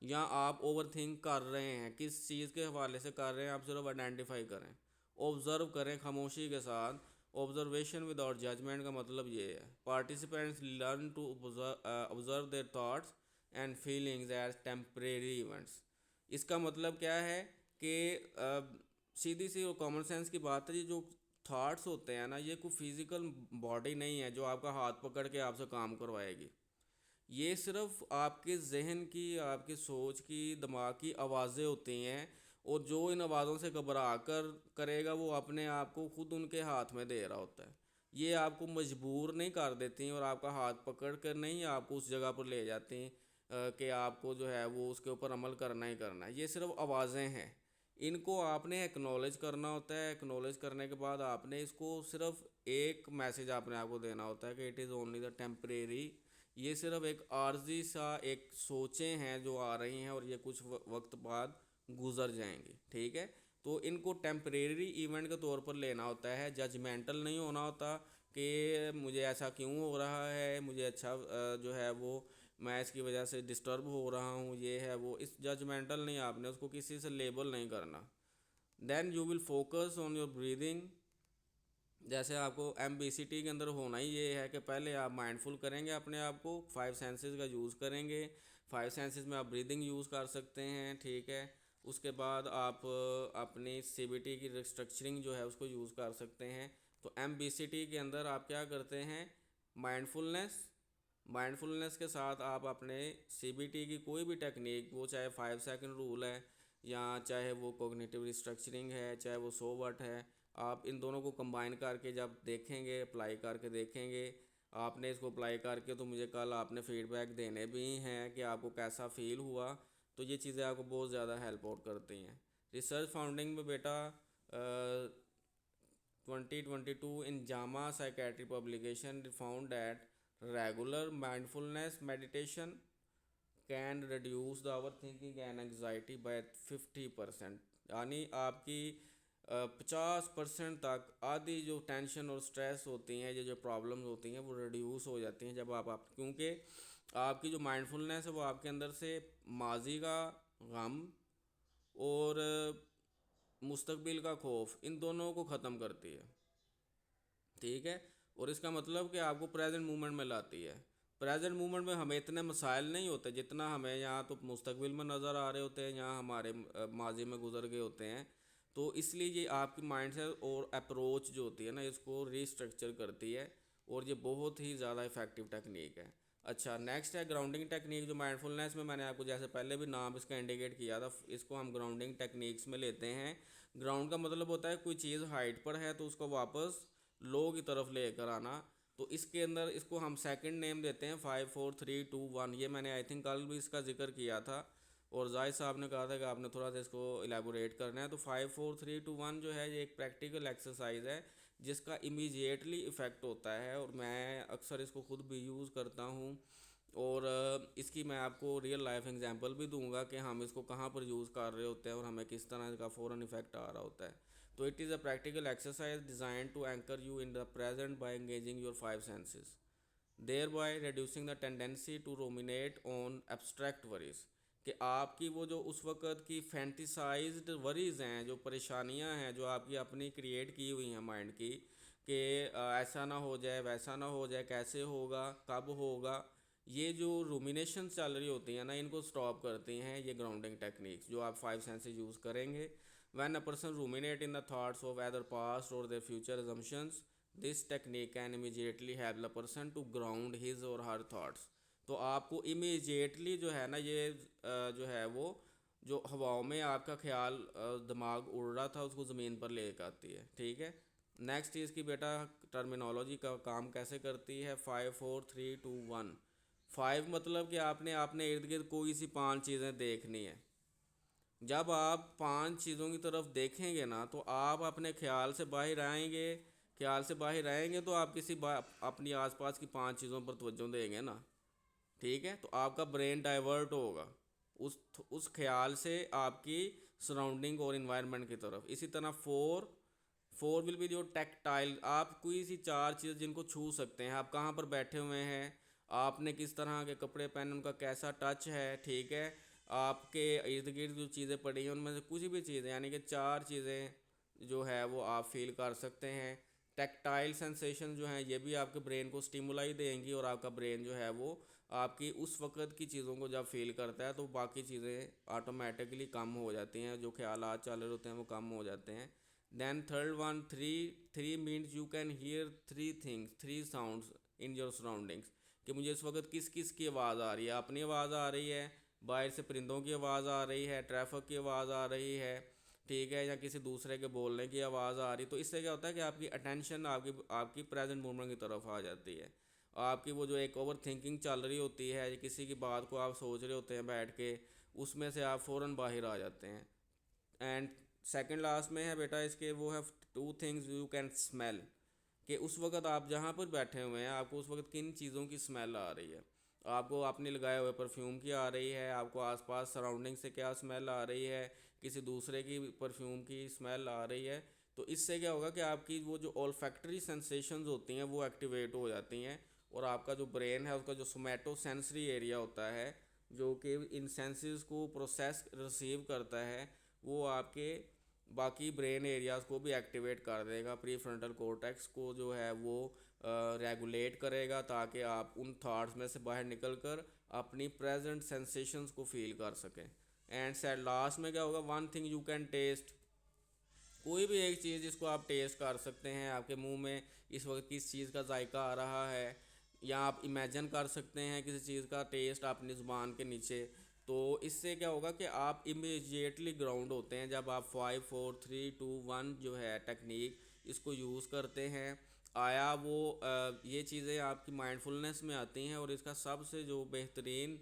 या आप ओवर थिंक कर रहे हैं, किस चीज़ के हवाले से कर रहे हैं आप सिर्फ आइडेंटिफाई करें, ऑब्ज़र्व करें खामोशी के साथ। ऑब्जर्वेशन विदाउट जजमेंट का मतलब ये है, participants learn to observe their thoughts and feelings as temporary events. इसका मतलब क्या है कि सीधी सी और कॉमन सेंस की बात है, ये जो थॉट्स होते हैं ना, ये कोई फिज़िकल बॉडी नहीं है जो आपका हाथ पकड़ के आपसे काम करवाएगी। ये सिर्फ आपके जहन की, आपकी सोच की, दिमाग की आवाज़ें होती हैं, और जो इन आवाज़ों से घबरा कर करेगा वो अपने आप को खुद उनके हाथ में दे रहा होता है। ये आपको मजबूर नहीं कर देती और आपका हाथ पकड़ कर नहीं आपको उस जगह पर ले जाती कि आपको जो है वो उसके ऊपर अमल करना ही करना है। ये सिर्फ आवाज़ें हैं, इनको आपने एक्नॉलेज करना होता है। एक्नॉलेज करने के बाद आपने इसको सिर्फ एक मैसेज अपने आप को देना होता है कि it is only the temporary. ये सिर्फ एक आर्जी सा एक सोचें हैं जो आ रही हैं और ये कुछ वक्त बाद गुजर जाएंगी, ठीक है। तो इनको टेम्परेरी इवेंट के तौर पर लेना होता है, जजमेंटल नहीं होना होता कि मुझे ऐसा क्यों हो रहा है, मुझे अच्छा जो है वो मैं इसकी वजह से डिस्टर्ब हो रहा हूँ, ये है वो, इस जजमेंटल नहीं, आपने उसको किसी से लेबल नहीं करना। Then you will focus on your breathing. जैसे आपको MBCT के अंदर होना ही ये है कि पहले आप माइंडफुल करेंगे अपने आप को, 5 सेंसेस का यूज़ करेंगे। 5 सेंसेस में आप ब्रीदिंग यूज़ कर सकते हैं, ठीक है। उसके बाद आप अपनी CBT की रिस्ट्रक्चरिंग जो है उसको यूज़ कर सकते हैं। तो MBCT के अंदर आप क्या करते हैं? माइंडफुलनेस। माइंडफुलनेस के साथ आप अपने CBT की कोई भी टेक्निक, वो चाहे 5 सेकंड रूल है या चाहे वो कॉग्निटिव रिस्ट्रक्चरिंग है, चाहे वो 100 वाट है, आप इन दोनों को कंबाइन करके जब देखेंगे, अप्लाई करके देखेंगे, आपने इसको अप्लाई करके तो मुझे कल आपने फीडबैक देने भी हैं कि आपको कैसा फील हुआ। तो ये चीज़ें आपको बहुत ज़्यादा हेल्प आउट करती हैं। रिसर्च फाउंडिंग में बेटा 2022 in JAMA Psychiatry publication found that regular mindfulness meditation can reduce the overthinking and anxiety by 50%। यानी आपकी 50% तक आधी जो टेंशन और स्ट्रेस होती हैं, ये जो प्रॉब्लम्स होती हैं वो रिड्यूस हो जाती हैं जब आप क्योंकि आपकी जो माइंडफुलनेस है वो आपके अंदर से माजी का गम और मुस्तकबिल का खौफ, इन दोनों को ख़त्म करती है, ठीक है। और इसका मतलब कि आपको प्रेजेंट मोमेंट में लाती है। प्रेजेंट मोमेंट में हमें इतने मसाइल नहीं होते जितना हमें यहाँ तो मुस्तकबिल में नज़र आ रहे होते हैं, यहाँ हमारे माजी में गुजर गए होते हैं। तो इसलिए ये आपकी माइंड से और अप्रोच जो होती है ना, इसको रीस्ट्रक्चर करती है और ये बहुत ही ज़्यादा इफ़ेक्टिव टेक्निक है। अच्छा, नेक्स्ट है ग्राउंडिंग टेक्निक, जो माइंडफुलनेस में मैंने आपको जैसे पहले भी नाम इसका इंडिकेट किया था, इसको हम ग्राउंडिंग टेक्निक्स में लेते हैं। ग्राउंड का मतलब होता है कोई चीज़ हाइट पर है तो उसको वापस लो की तरफ लेकर आना। तो इसके अंदर इसको हम सेकंड नेम देते हैं 5 4 3 2 1। ये मैंने आई थिंक कल भी इसका जिक्र किया था और जाहिद साहब ने कहा था कि आपने थोड़ा सा इसको इलेबोरेट करना है। तो 5 4 3 2 1 जो है ये एक प्रैक्टिकल एक्सरसाइज है जिसका इमीडिएटली इफ़ेक्ट होता है और मैं अक्सर इसको खुद भी यूज़ करता हूँ। और इसकी मैं आपको रियल लाइफ एग्जांपल भी दूंगा कि हम इसको कहाँ पर यूज़ कर रहे होते हैं और हमें किस तरह का फ़ौरन इफ़ेक्ट आ रहा होता है। तो it is a practical exercise designed to anchor you in the present by engaging your 5 senses, thereby reducing the tendency to ruminate on abstract worries। कि आपकी वो जो उस वक़्त की फैंटिसाइज्ड वरीज़ हैं, जो परेशानियां हैं जो आपकी अपनी क्रिएट की हुई हैं माइंड की, कि ऐसा ना हो जाए, वैसा ना हो जाए, कैसे होगा, कब होगा, ये जो रूमिनेशन चल रही होती हैं ना, इनको स्टॉप करती हैं ये ग्राउंडिंग टेक्निक्स जो आप 5 सेंसेस यूज़ करेंगे। When a person ruminate in the thoughts of either past or their future assumptions, this technique can immediately help the person to ground his or her thoughts. तो आपको immediately जो है ना ये जो है वो जो हवाओं में आपका ख्याल दिमाग उड़ रहा था उसको ज़मीन पर लेकर आती है, ठीक है। नेक्स्ट चीज़ की बेटा टर्मिनोलॉजी का काम कैसे करती है, 5 4 3 2 1। 5 मतलब कि आपने आपने इर्द गिर्द कोई सी 5 चीज़ें देखनी है। जब आप 5 चीज़ों की तरफ देखेंगे ना तो आप अपने ख्याल से बाहर आएंगे। ख्याल से बाहर आएंगे तो आप अपनी आसपास की 5 चीज़ों पर तवज्जो देंगे ना, ठीक है। तो आपका ब्रेन डाइवर्ट होगा उस ख्याल से आपकी सराउंडिंग और इन्वायरमेंट की तरफ। इसी तरह फोर विल बी जो टेक्टाइल, आप कोई सी 4 चीज़ जिनको छू सकते हैं, आप कहाँ पर बैठे हुए हैं, आपने किस तरह के कपड़े पहने, उनका कैसा टच है, ठीक है। आपके इर्द गिर्द जो चीज़ें पड़ी हैं उनमें से कुछ भी चीज़ें, यानी कि 4 चीज़ें जो है वो आप फील कर सकते हैं। टेक्टाइल सेंसेशन जो हैं ये भी आपके ब्रेन को स्टिमुलाई देंगी और आपका ब्रेन जो है वो आपकी उस वक़्त की चीज़ों को जब फील करता है तो बाकी चीज़ें ऑटोमेटिकली कम हो जाती हैं, जो ख्यालात चल रहे होते हैं वो कम हो जाते हैं। Then third one, three means you can hear 3 things, 3 sounds in your surroundings, कि मुझे इस वक्त किस किस की आवाज़ आ रही है। अपनी आवाज़ आ रही है, बाहर से परिंदों की आवाज़ आ रही है, ट्रैफिक की आवाज़ आ रही है, ठीक है, या किसी दूसरे के बोलने की आवाज़ आ रही। तो इससे क्या होता है कि आपकी अटेंशन आपकी आपकी प्रेजेंट मोमेंट की तरफ आ जाती है। आपकी वो जो एक ओवर थिंकिंग चल रही होती है, किसी की बात को आप सोच रहे होते हैं बैठ के, उसमें से आप फ़ौरन बाहर आ जाते हैं। एंड सेकंड लास्ट में है बेटा इसके, वो है 2 थिंग्स यू कैन स्मेल, कि उस वक्त आप जहाँ पर बैठे हुए हैं आपको उस वक्त किन चीज़ों की स्मेल आ रही है। आपको आपने लगाए हुए परफ्यूम की आ रही है, आपको आसपास सराउंडिंग से क्या स्मेल आ रही है, किसी दूसरे की परफ्यूम की स्मेल आ रही है। तो इससे क्या होगा कि आपकी वो जो ओल्फैक्टरी सेंसेशंस होती हैं वो एक्टिवेट हो जाती हैं, और आपका जो ब्रेन है उसका जो सोमैटो सेंसरी एरिया होता है जो कि इन सेंसेस को प्रोसेस रिसीव करता है, वो आपके बाकी ब्रेन एरियाज़ को भी एक्टिवेट कर देगा। प्री फ्रंटल कोर्टेक्स को जो है वो रेगुलेट करेगा ताकि आप उन थॉट्स में से बाहर निकल कर अपनी प्रेजेंट सेंसेशंस को फील कर सकें। एंड सेट लास्ट में क्या होगा, 1 थिंग यू कैन टेस्ट, कोई भी एक चीज़ जिसको आप टेस्ट कर सकते हैं, आपके मुंह में इस वक्त किस चीज़ का जायका आ रहा है, या आप इमेजिन कर सकते हैं किसी चीज़ का टेस्ट अपनी ज़ुबान के नीचे। तो इससे क्या होगा कि आप इमीडिएटली ग्राउंड होते हैं जब आप 5 4 3 2 1 जो है टेक्निक इसको यूज़ करते हैं। आया वो ये चीज़ें आपकी माइंडफुलनेस में आती हैं, और इसका सबसे जो बेहतरीन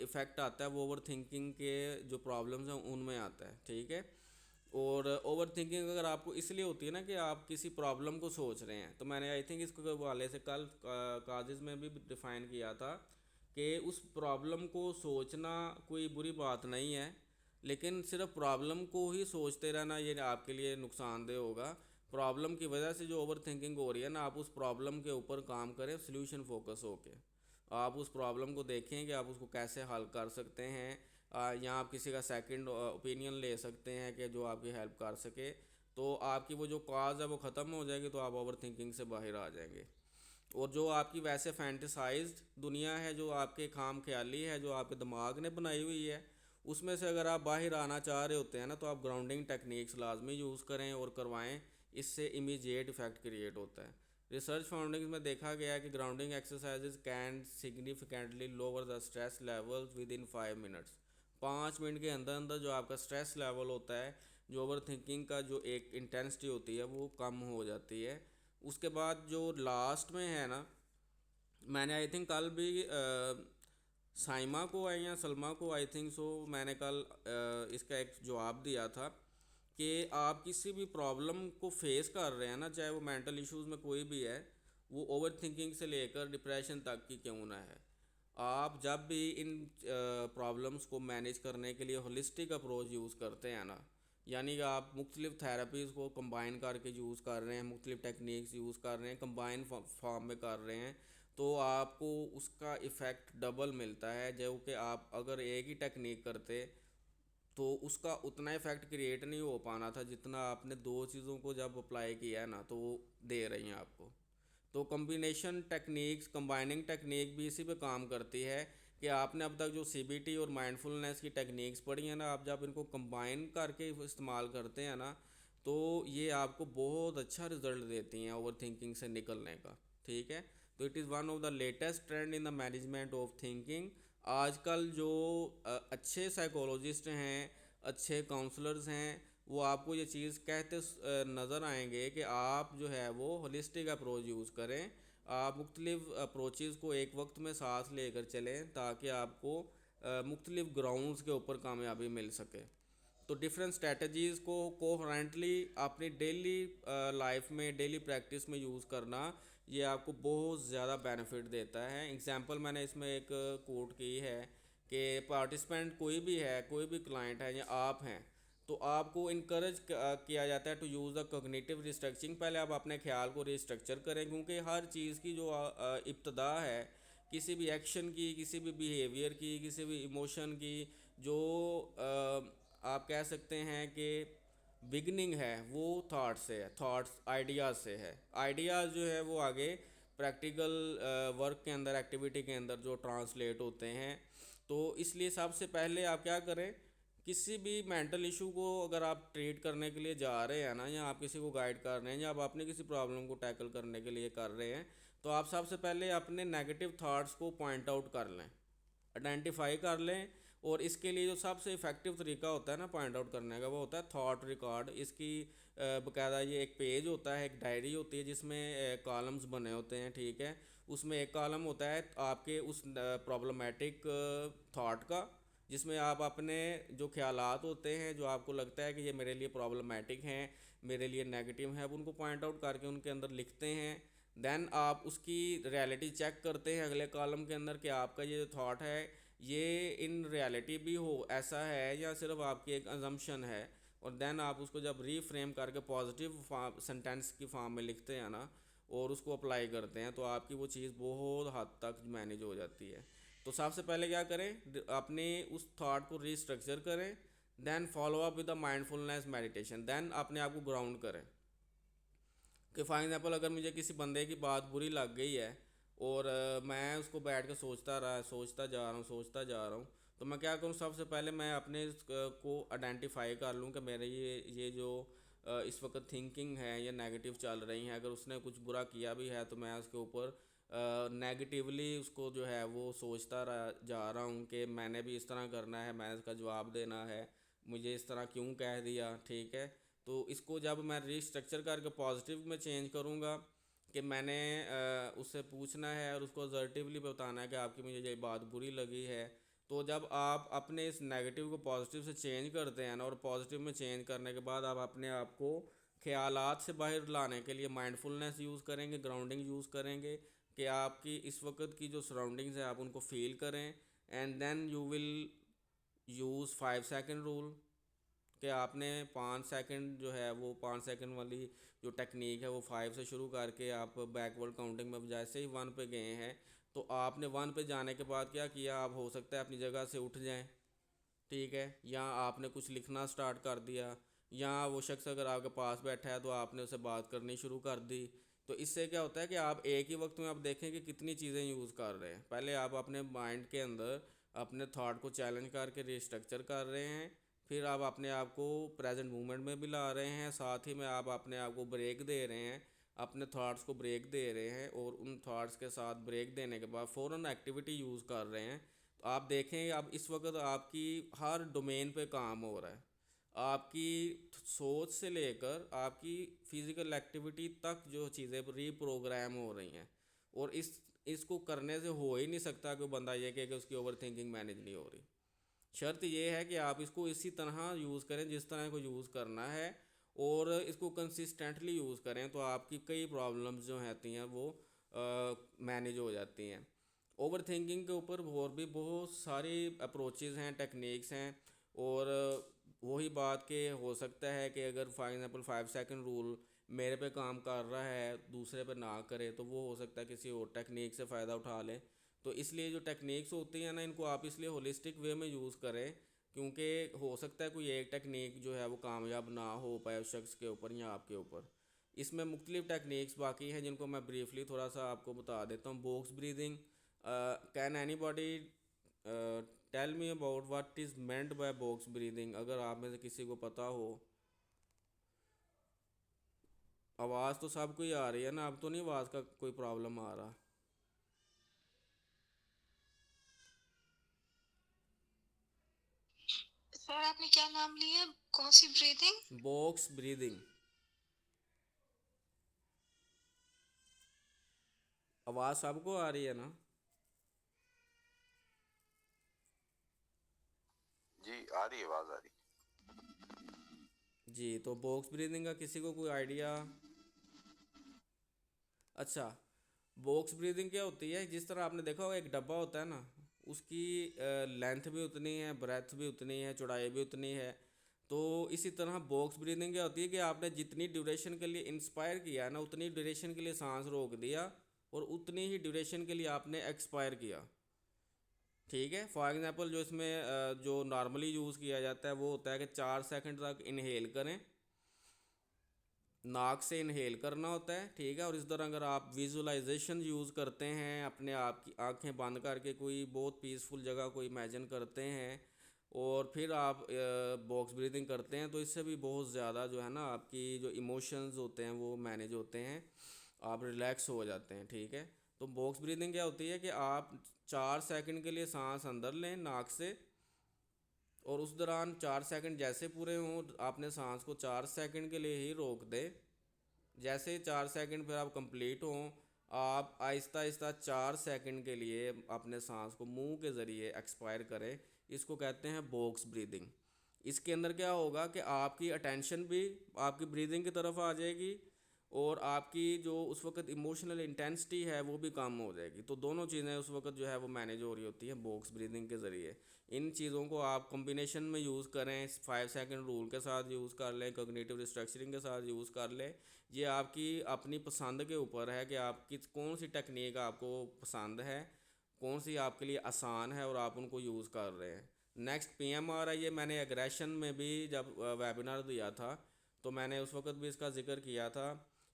इफ़ेक्ट आता है वो ओवर थिंकिंग के जो प्रॉब्लम्स हैं उनमें आता है, ठीक है। और ओवर थिंकिंग अगर आपको इसलिए होती है ना कि आप किसी प्रॉब्लम को सोच रहे हैं, तो मैंने आई थिंक इसको हवाले से कल काजिज़ में भी डिफ़ाइन किया था कि उस प्रॉब्लम को सोचना कोई बुरी बात नहीं है, लेकिन सिर्फ प्रॉब्लम को ही सोचते रहना ये आपके लिए नुकसानदेह होगा। प्रॉब्लम की वजह से जो ओवर थिंकिंग हो रही है ना, आप उस प्रॉब्लम के ऊपर काम करें सोल्यूशन फोकस होके। आप उस प्रॉब्लम को देखें कि आप उसको कैसे हल कर सकते हैं, या आप किसी का सेकंड ओपिनियन ले सकते हैं कि जो आपकी हेल्प कर सके। तो आपकी वो जो कॉज है वो ख़त्म हो जाएगी, तो आप ओवर थिंकिंग से बाहर आ जाएंगे। और जो आपकी वैसे फैंटिसाइज्ड दुनिया है, जो आपके खाम ख्याली है, जो आपके दिमाग ने बनाई हुई है, उसमें से अगर आप बाहर आना चाह रहे होते हैं ना, तो आप ग्राउंडिंग टेक्निक्स लाजमी यूज़ करें और करवाएं। इससे इमीडिएट इफेक्ट क्रिएट होता है। रिसर्च फाउंडिंग्स में देखा गया है कि grounding exercises can significantly lower the stress levels with in 5 minutes. 5 minute के अंदर अंदर जो आपका स्ट्रेस लेवल होता है, जो ओवर थिंकिंग का जो एक इंटेंसिटी होती है वो कम हो जाती है। उसके बाद जो लास्ट में है ना, मैंने आई थिंक कल भी साइमा को आई या सलमा को आई थिंक सो, मैंने कल इसका एक जवाब दिया था कि आप किसी भी प्रॉब्लम को फेस कर रहे हैं ना, चाहे वो मेंटल इश्यूज़ में कोई भी है, वो ओवर थिंकिंग से लेकर डिप्रेशन तक की क्यों ना है, आप जब भी इन प्रॉब्लम्स को मैनेज करने के लिए होलिस्टिक अप्रोच यूज़ करते हैं ना, यानी कि आप मुख्तलिफ़ थेरेपीज़ को कंबाइन करके यूज़ कर रहे हैं, मुख्तलिफ़ टेक्निक्स यूज़ कर रहे हैं, कंबाइन फॉर्म में कर रहे हैं, तो आपको उसका इफ़ेक्ट डबल मिलता है। जो कि आप अगर एक ही टेक्निक करते तो उसका उतना इफ़ेक्ट क्रिएट नहीं हो पाना था जितना आपने दो चीज़ों को जब अप्लाई किया है ना, तो वो दे रही हैं आपको। तो कम्बिनेशन टेक्निक्स, कंबाइनिंग टेक्निक भी इसी पे काम करती है कि आपने अब तक जो सीबीटी और माइंडफुलनेस की टेक्निक्स पढ़ी हैं ना, आप जब इनको कंबाइन करके इस्तेमाल करते हैं ना, तो ये आपको बहुत अच्छा रिजल्ट देती हैं ओवर थिंकिंग से निकलने का, ठीक है। तो it is one of the latest trend in the management of thinking. आजकल जो अच्छे साइकोलॉजिस्ट हैं, अच्छे काउंसलर्स हैं, वो आपको ये चीज़ कहते नज़र आएंगे कि आप जो है वो होलिस्टिक अप्रोच यूज़ करें। आप मुख्तलिफ अप्रोचेज़ को एक वक्त में साथ लेकर चलें ताकि आपको मुख्तलिफ ग्राउंड्स के ऊपर कामयाबी मिल सके। तो डिफरेंट स्ट्रेटजीज़ को कोहेरेंटली अपनी डेली लाइफ में, डेली प्रैक्टिस में यूज़ करना, ये आपको बहुत ज़्यादा बेनिफिट देता है। एग्जांपल मैंने इसमें एक कोट की है कि पार्टिसिपेंट कोई भी है, कोई भी क्लाइंट है या आप हैं, तो आपको इनक्रेज किया जाता है to use the cognitive restructuring. पहले आप अपने ख्याल को रिस्ट्रक्चर करें, क्योंकि हर चीज़ की जो इब्तदा है, किसी भी एक्शन की, किसी भी बिहेवियर की, किसी भी इमोशन की, जो आप कह सकते हैं कि बिगनिंग है, वो थाट से है, थाट्स आइडियाज़ से है। आइडियाज़ जो है वो आगे प्रैक्टिकल वर्क के अंदर, एक्टिविटी के अंदर जो ट्रांसलेट होते हैं। तो इसलिए सबसे पहले आप क्या करें, किसी भी मेंटल इशू को अगर आप ट्रीट करने के लिए जा रहे हैं ना, या आप किसी को गाइड कर रहे हैं, या आप अपने किसी प्रॉब्लम को टैकल करने के लिए कर रहे हैं, तो आप सबसे पहले अपने नेगेटिव थाट्स को पॉइंट आउट कर लें, आइडेंटिफाई कर लें। और इसके लिए जो सबसे इफ़ेक्टिव तरीका होता है ना पॉइंट आउट करने का, वो होता है थॉट रिकॉर्ड। इसकी बाकायदा ये एक पेज होता है, एक डायरी होती है जिसमें कॉलम्स बने होते हैं, ठीक है। उसमें एक कॉलम होता है आपके उस प्रॉब्लमेटिक थॉट का, जिसमें आप अपने जो ख्यालात होते हैं, जो आपको लगता है कि ये मेरे लिए प्रॉब्लमेटिक हैं, मेरे लिए नेगेटिव हैं, अब उनको पॉइंट आउट करके उनके अंदर लिखते हैं। देन आप उसकी रियलिटी चेक करते हैं अगले कॉलम के अंदर कि आपका ये जो थॉट है ये इन रियलिटी भी हो ऐसा है, या सिर्फ आपकी एक अजम्पशन है। और देन आप उसको जब रीफ्रेम करके पॉजिटिव सेंटेंस की फॉर्म में लिखते हैं ना, और उसको अप्लाई करते हैं, तो आपकी वो चीज़ बहुत हद तक मैनेज हो जाती है। तो सबसे पहले क्या करें, अपने उस थॉट को रीस्ट्रक्चर करें। Then follow up with the mindfulness meditation. Then अपने आप को ग्राउंड करें कि फॉर एग्जांपल अगर मुझे किसी बंदे की बात बुरी लग गई है, और मैं उसको बैठ के सोचता जा रहा हूँ, तो मैं क्या करूँ, सबसे पहले मैं अपने को आइडेंटिफाई कर लूँ कि मेरे ये जो इस वक्त थिंकिंग है ये नेगेटिव चल रही हैं। अगर उसने कुछ बुरा किया भी है तो मैं उसके ऊपर नेगेटिवली उसको जो है वो जा रहा हूँ कि मैंने भी इस तरह करना है, मैंने इसका जवाब देना है, मुझे इस तरह क्यों कह दिया, ठीक है। तो इसको जब मैं रीस्ट्रक्चर करके पॉजिटिव में चेंज करूँगा कि मैंने उससे पूछना है और उसको असर्टिवली बताना है कि आपकी मुझे ये बात बुरी लगी है। तो जब आप अपने इस नेगेटिव को पॉजिटिव से चेंज करते हैं ना, और पॉजिटिव में चेंज करने के बाद आप अपने आप को ख्यालात से बाहर लाने के लिए माइंडफुलनेस यूज़ करेंगे, ग्राउंडिंग यूज़ करेंगे कि आपकी इस वक्त की जो सराउंडिंग्स है आप उनको फील करें। And then you will use 5 second rule, कि आपने 5 सेकंड जो है वो 5 सेकंड वाली जो टेक्निक है वो 5 से शुरू करके आप बैकवर्ड काउंटिंग में जैसे ही 1 पे गए हैं, तो आपने 1 पे जाने के बाद क्या किया, आप हो सकता है अपनी जगह से उठ जाएं, ठीक है, या आपने कुछ लिखना स्टार्ट कर दिया, या वो शख्स अगर आपके पास बैठा है तो आपने उससे बात करनी शुरू कर दी। तो इससे क्या होता है कि आप एक ही वक्त में आप देखें कि कितनी चीज़ें यूज़ कर रहे हैं। पहले आप अपने माइंड के अंदर अपने थॉट को चैलेंज करके रिस्ट्रक्चर कर रहे हैं, फिर आप अपने आप को प्रेजेंट मोमेंट में भी ला रहे हैं, साथ ही में आप अपने आप को ब्रेक दे रहे हैं, अपने थॉट्स को ब्रेक दे रहे हैं, और उन थॉट्स के साथ ब्रेक देने के बाद फ़ौरन एक्टिविटी यूज़ कर रहे हैं। तो आप देखें अब इस वक्त आपकी हर डोमेन पे काम हो रहा है, आपकी सोच से लेकर आपकी फ़िज़िकल एक्टिविटी तक जो चीज़ें रीप्रोग्राम हो रही हैं। और इसको करने से हो ही नहीं सकता कोई बंदा ये कहे कि उसकी ओवर थिंकिंग मैनेज नहीं हो रही। शर्त ये है कि आप इसको इसी तरह यूज़ करें जिस तरह को यूज़ करना है, और इसको कंसिस्टेंटली यूज़ करें, तो आपकी कई प्रॉब्लम्स जो होती हैं वो मैनेज हो जाती हैं। ओवर थिंकिंग के ऊपर और भी बहुत सारी अप्रोचेज़ हैं, टेक्निक्स हैं। और वही बात के हो सकता है कि अगर फॉर एग्ज़ाम्पल 5 सेकंड रूल मेरे पे काम कर रहा है, दूसरे पे ना करे, तो वो हो सकता है किसी और टेक्निक से फ़ायदा उठा ले। तो इसलिए जो टेक्निक्स होती हैं ना, इनको आप इसलिए होलिस्टिक वे में यूज़ करें, क्योंकि हो सकता है कोई एक टेक्निक जो है वो कामयाब ना हो पाए उस शख्स के ऊपर या आपके ऊपर। इसमें मुख्तलिफ टेक्निक्स बाकी हैं जिनको मैं ब्रीफली थोड़ा सा आपको बता देता हूँ। Box breathing, can anybody tell me about what is meant by box breathing, अगर आप में से किसी को पता हो। आवाज़ तो सबको ही आ रही है ना, अब तो नहीं आवाज़ का कोई प्रॉब्लम आ रहा। सर आपने क्या नाम लिया, कौन सी ब्रीदिंग? Box breathing. आवाज़ सबको आ रही है ना? जी आ रही है, आवाज आ रही जी, तो बॉक्स ब्रीदिंग का किसी को कोई आइडिया? अच्छा, बॉक्स ब्रीदिंग क्या होती है, जिस तरह आपने देखा होगा एक डब्बा होता है ना, उसकी लेंथ भी उतनी है, ब्रेथ भी उतनी है, चौड़ाई भी उतनी है। तो इसी तरह बॉक्स ब्रीदिंग क्या होती है कि आपने जितनी ड्यूरेशन के लिए इंस्पायर किया है ना, उतनी ड्यूरेशन के लिए सांस रोक दिया, और उतनी ही ड्यूरेशन के लिए आपने एक्सपायर किया। ठीक है, फॉर एग्जांपल जो इसमें जो नॉर्मली यूज़ किया जाता है वो होता है कि 4 सेकंड तक इनहेल करें, नाक से इनहेल करना होता है। ठीक है, और इस दौरान अगर आप विजुअलाइजेशन यूज़ करते हैं, अपने आप की आंखें बंद करके कोई बहुत पीसफुल जगह को इमेजिन करते हैं, और फिर आप बॉक्स ब्रीदिंग करते हैं, तो इससे भी बहुत ज़्यादा जो है ना आपकी जो इमोशंस होते हैं वो मैनेज होते हैं, आप रिलैक्स हो जाते हैं। ठीक है, तो बॉक्स ब्रीदिंग क्या होती है कि आप 4 सेकंड के लिए सांस अंदर लें नाक से, और उस दौरान 4 सेकंड जैसे पूरे हों आपने सांस को 4 सेकंड के लिए ही रोक दें। जैसे ही 4 सेकंड फिर आप कंप्लीट हों, आप आहिस्ता आहिस्ता 4 सेकंड के लिए अपने सांस को मुंह के ज़रिए एक्सपायर करें। इसको कहते हैं बॉक्स ब्रीदिंग। इसके अंदर क्या होगा कि आपकी अटेंशन भी आपकी ब्रीदिंग की तरफ आ जाएगी, और आपकी जो उस वक्त इमोशनल इंटेंसिटी है वो भी कम हो जाएगी। तो दोनों चीज़ें उस वक्त जो है वो मैनेज हो रही होती हैं बॉक्स ब्रीदिंग के ज़रिए। इन चीज़ों को आप कॉम्बिनेशन में यूज़ करें, 5 सेकंड रूल के साथ यूज़ कर लें, कॉग्निटिव रिस्ट्रक्चरिंग के साथ यूज़ कर लें। ये आपकी अपनी पसंद के ऊपर है कि आप किस कौन सी टेक्निक आपको पसंद है, कौन सी आपके लिए आसान है और आप उनको यूज़ कर रहे हैं। नेक्स्ट PMR है, ये मैंने एग्रेशन में भी जब वेबिनार दिया था तो मैंने उस वक्त भी इसका जिक्र किया था,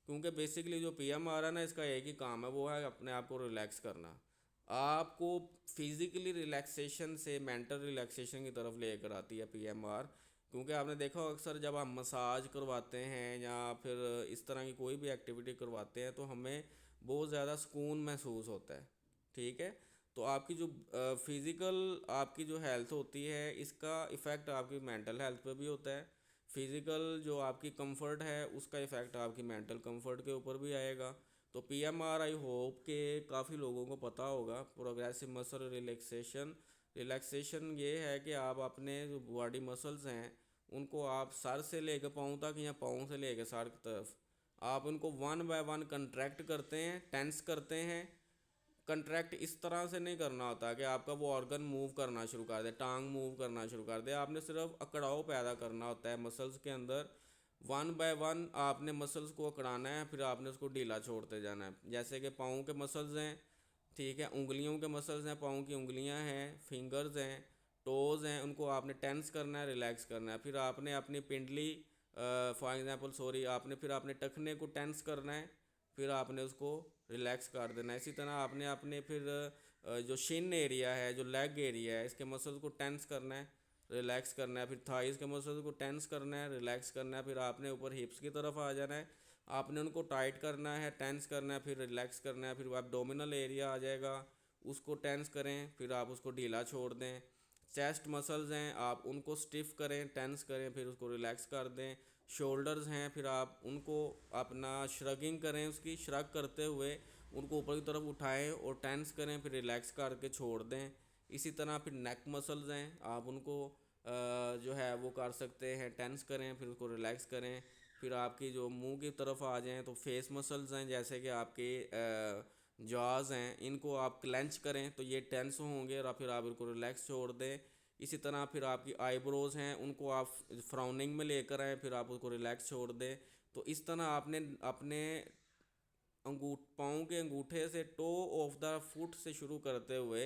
क्योंकि बेसिकली जो PMR है ना, इसका एक ही काम है, वो है अपने आप को रिलैक्स करना। आपको फिज़िकली रिलैक्सेशन से मेंटल रिलैक्सेशन की तरफ लेकर आती है PMR। क्योंकि आपने देखा हो अक्सर जब हम मसाज करवाते हैं या फिर इस तरह की कोई भी एक्टिविटी करवाते हैं तो हमें बहुत ज़्यादा सुकून महसूस होता है। ठीक है, तो आपकी जो फिज़िकल आपकी जो हेल्थ होती है, इसका इफ़ेक्ट आपकी मेंटल हेल्थ पे भी होता है। फिज़िकल जो आपकी कंफर्ट है उसका इफ़ेक्ट आपकी मेंटल कंफर्ट के ऊपर भी आएगा। तो PMR आई होप के काफ़ी लोगों को पता होगा, प्रोग्रेसिव मसल रिलैक्सेशन। रिलैक्सेशन ये है कि आप अपने जो बॉडी मसल्स हैं उनको आप सर से लेकर पाँव तक या पाँव से लेकर सर की तरफ आप उनको वन बाय वन कंट्रैक्ट करते हैं, टेंस करते हैं। कंट्रैक्ट इस तरह से नहीं करना होता कि आपका वो ऑर्गन मूव करना शुरू कर दे, टांग मूव करना शुरू कर दे। आपने सिर्फ अकड़ाव पैदा करना होता है मसल्स के अंदर। वन बाय वन आपने मसल्स को अकड़ाना है, फिर आपने उसको ढीला छोड़ते जाना है। जैसे कि पाँव के मसल्स हैं, ठीक है, उंगलियों के मसल्स हैं, पाँव की उंगलियां हैं, फिंगर्स हैं, टोज़ हैं, उनको आपने टेंस करना है, रिलैक्स करना है। फिर आपने अपनी पिंडली फॉर एग्जांपल सॉरी आपने फिर अपने टखने को टेंस करना है, फिर आपने उसको रिलैक्स कर देना है। इसी तरह आपने अपने फिर जो शिन एरिया है, जो लेग एरिया है, इसके मसल्स को टेंस करना है, रिलैक्स करना है। फिर थाइस के मसल्स को टेंस करना है, रिलैक्स करना है। फिर आपने ऊपर हिप्स की तरफ आ जाना है, आपने उनको टाइट करना है, टेंस करना है, फिर रिलैक्स करना है। फिर एब्डोमिनल एरिया आ जाएगा, उसको टेंस करें, फिर आप उसको ढीला छोड़ दें। चेस्ट मसल्स हैं, आप उनको स्टिफ करें, टेंस करें, फिर उसको रिलैक्स कर दें। शोल्डर्स हैं, फिर आप उनको अपना श्रगिंग करें, उसकी श्रग करते हुए उनको ऊपर की तरफ उठाएं और टेंस करें, फिर रिलैक्स करके छोड़ दें। इसी तरह फिर नेक मसल्स हैं, आप उनको जो है वो कर सकते हैं, टेंस करें, फिर उसको रिलैक्स करें। फिर आपकी जो मुंह की तरफ आ जाएं तो फेस मसल्स हैं, जैसे कि आपके जॉज हैं, इनको आप क्लेंच करें तो ये टेंस होंगे, और फिर आप इनको रिलैक्स छोड़ दें। इसी तरह फिर आपकी आईब्रोज़ हैं, उनको आप फ्राउनिंग में लेकर आएँ, फिर आप उसको रिलैक्स छोड़ दें। तो इस तरह आपने अपने पाँव के अंगूठे से टो ऑफ द फुट से शुरू करते हुए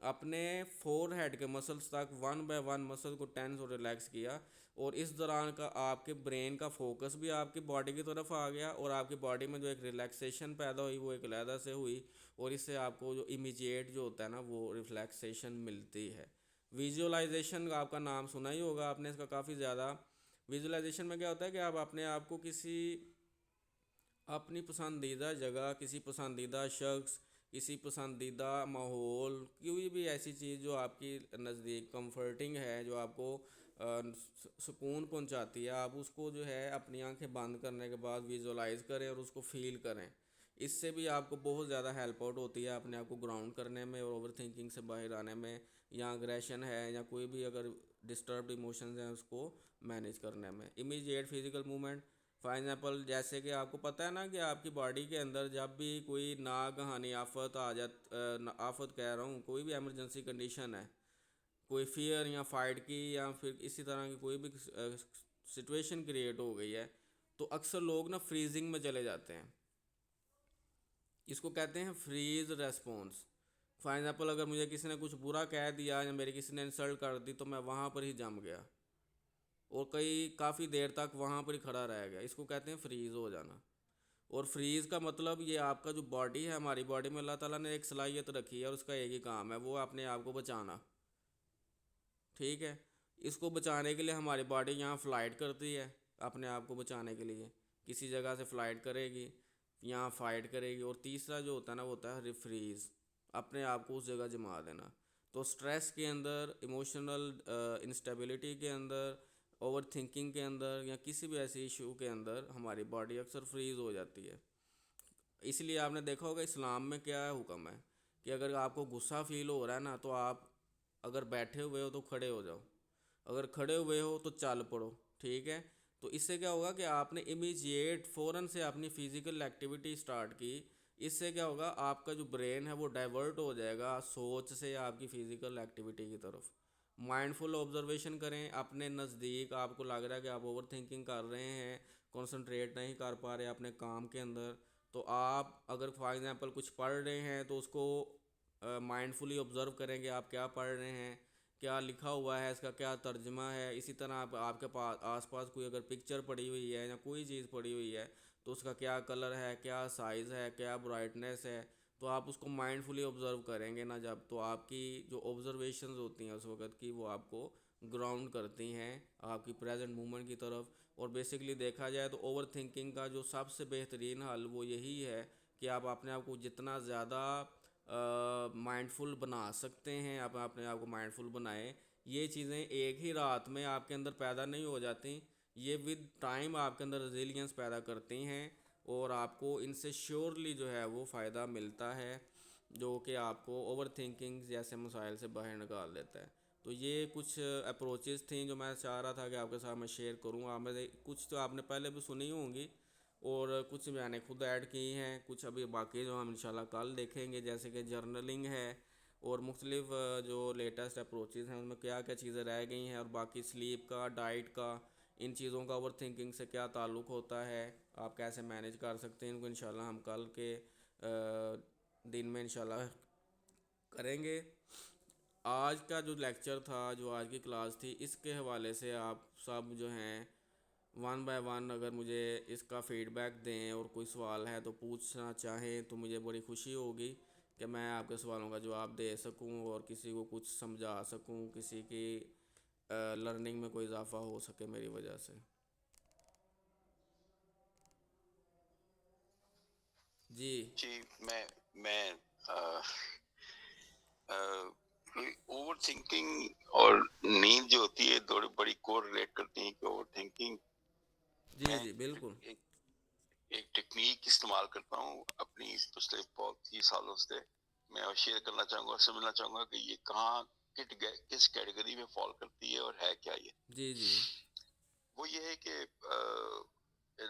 अपने फोर हेड के मसल्स तक वन बाय वन मसल को टेंस और रिलैक्स किया। और इस दौरान का आपके ब्रेन का फोकस भी आपकी बॉडी की तरफ आ गया, और आपकी बॉडी में जो एक रिलैक्सेशन पैदा हुई वो एक अलहदा से हुई, और इससे आपको जो इमीडिएट जो होता है ना वो रिलैक्सेशन मिलती है। विजुअलाइजेशन का आपका नाम सुना ही होगा आपने इसका काफ़ी ज़्यादा। विजुअलाइजेशन में क्या होता है कि आप अपने आप को किसी अपनी पसंदीदा जगह, किसी पसंदीदा शख्स किसी पसंदीदा माहौल, कोई भी ऐसी चीज़ जो आपकी नज़दीक कंफर्टिंग है, जो आपको सुकून पहुंचाती है, आप उसको जो है अपनी आंखें बंद करने के बाद विजुलाइज करें और उसको फील करें। इससे भी आपको बहुत ज़्यादा हेल्प आउट होती है अपने आप को ग्राउंड करने में और ओवर थिंकिंग से बाहर आने में, या अग्रेशन है या कोई भी अगर डिस्टर्ब्ड इमोशंस हैं उसको मैनेज करने में। Immediate physical movement, for example जैसे कि आपको पता है ना कि आपकी बॉडी के अंदर जब भी कोई नागहानी आफत आ आफत कह रहा हूँ, कोई भी इमरजेंसी कंडीशन है, कोई फियर या फाइट की या फिर इसी तरह की कोई भी सिचुएशन क्रिएट हो गई है, तो अक्सर लोग ना फ्रीजिंग में चले जाते हैं। इसको कहते हैं फ्रीज रेस्पॉन्स। फॉर एग्जांपल अगर मुझे किसी ने कुछ बुरा कह दिया या मेरे किसी ने इंसल्ट कर दी, तो मैं वहाँ पर ही जम गया और काफ़ी देर तक वहाँ पर ही खड़ा रह गया। इसको कहते हैं फ्रीज हो जाना। और फ्रीज का मतलब ये आपका जो बॉडी है, हमारी बॉडी में अल्लाह ताला ने एक सलाहियत रखी है और उसका एक ही काम है, वो अपने आप को बचाना। ठीक है, इसको बचाने के लिए हमारी बॉडी यहाँ फ़्लाइट करती है, अपने आप को बचाने के लिए किसी जगह से फ़्लाइट करेगी, यहाँ फाइट करेगी। और तीसरा जो होता है ना, वो होता है रिफ्रीज, अपने आप को उस जगह जमा देना। तो स्ट्रेस के अंदर, इमोशनल इंस्टेबिलिटी के अंदर, ओवर थिंकिंग के अंदर या किसी भी ऐसे इशू के अंदर हमारी बॉडी अक्सर फ्रीज हो जाती है। इसलिए आपने देखा होगा इस्लाम में क्या हुक्म है कि अगर आपको गुस्सा फील हो रहा है ना, तो आप अगर बैठे हुए हो तो खड़े हो जाओ, अगर खड़े हुए हो तो चल पड़ो। ठीक है, तो इससे क्या होगा कि आपने इमीडिएट फ़ौरन से अपनी फ़िज़िकल एक्टिविटी स्टार्ट की। इससे क्या होगा, आपका जो ब्रेन है वो डाइवर्ट हो जाएगा सोच से आपकी फ़िज़िकल एक्टिविटी की तरफ। माइंडफुल ऑब्जर्वेशन करें अपने नज़दीक, आपको लग रहा है कि आप ओवर थिंकिंग कर रहे हैं, कंसंट्रेट नहीं कर पा रहे अपने काम के अंदर, तो आप अगर फॉर एग्ज़ाम्पल कुछ पढ़ रहे हैं तो उसको माइंडफुली ऑब्ज़र्व करेंगे आप क्या पढ़ रहे हैं, क्या लिखा हुआ है, इसका क्या तर्जमा है। इसी तरह आप आपके पास आसपास कोई अगर पिक्चर पड़ी हुई है या कोई चीज़ पड़ी हुई है, तो उसका क्या कलर है, क्या साइज़ है, क्या ब्राइटनेस है, तो आप उसको माइंडफुली ऑब्ज़र्व करेंगे ना जब, तो आपकी जो ऑब्ज़र्वेशंस होती हैं उस वक़्त की, वो आपको ग्राउंड करती हैं आपकी प्रेजेंट मूवमेंट की तरफ। और बेसिकली देखा जाए तो ओवर थिंकिंग का जो सबसे बेहतरीन हल वो यही है कि आप अपने आप को जितना ज़्यादा माइंडफुल बना सकते हैं, आप अपने आप को माइंडफुल बनाएं। ये चीज़ें एक ही रात में आपके अंदर पैदा नहीं हो जाती, ये विद टाइम आपके अंदर रेजिलियंस पैदा करती हैं और आपको इनसे श्योरली जो है वो फ़ायदा मिलता है, जो कि आपको ओवर थिंकिंग जैसे मसाइल से बाहर निकाल देता है। तो ये कुछ अप्रोचेज़ थी जो मैं चाह रहा था कि आपके साथ मैं शेयर करूँ। आप में कुछ तो आपने पहले भी सुनी होंगी और कुछ मैंने खुद ऐड की हैं, कुछ अभी बाकी जो हम इंशाल्लाह कल देखेंगे, जैसे कि जर्नलिंग है और मुख्तलिफ जो लेटेस्ट अप्रोचेज़ हैं उनमें क्या क्या चीज़ें रह गई हैं, और बाकी स्लीप का, डाइट का, इन चीज़ों का ओवर थिंकिंग से क्या ताल्लुक़ होता है, आप कैसे मैनेज कर सकते हैं इनको, इंशाल्लाह हम कल के दिन में इंशाल्लाह करेंगे। आज का जो लेक्चर था, जो आज की क्लास थी, इसके हवाले से आप सब जो हैं वन बाय वन अगर मुझे इसका फ़ीडबैक दें और कोई सवाल है तो पूछना चाहें, तो मुझे बड़ी खुशी होगी कि मैं आपके सवालों का जवाब दे सकूं और किसी को कुछ समझा सकूं, किसी की लर्निंग में कोई इजाफ़ा हो सके मेरी वजह से। जी जी, मैं ओवर थिंकिंग और नींद जो होती है थोड़ी बड़ी कोरिलेट करती हैं कि ओवर थिंकिंग जी मैं जी बिल्कुल। एक एक टेक्निक इस्तेमाल करता हूँ अपनी पिछले बहुत ही सालों से। मैं और शेयर करना चाहूँगा, समझना चाहूँगा कि ये कहाँ किस कैटेगरी में फॉल करती है और है क्या ये। जी जी। वो ये है कि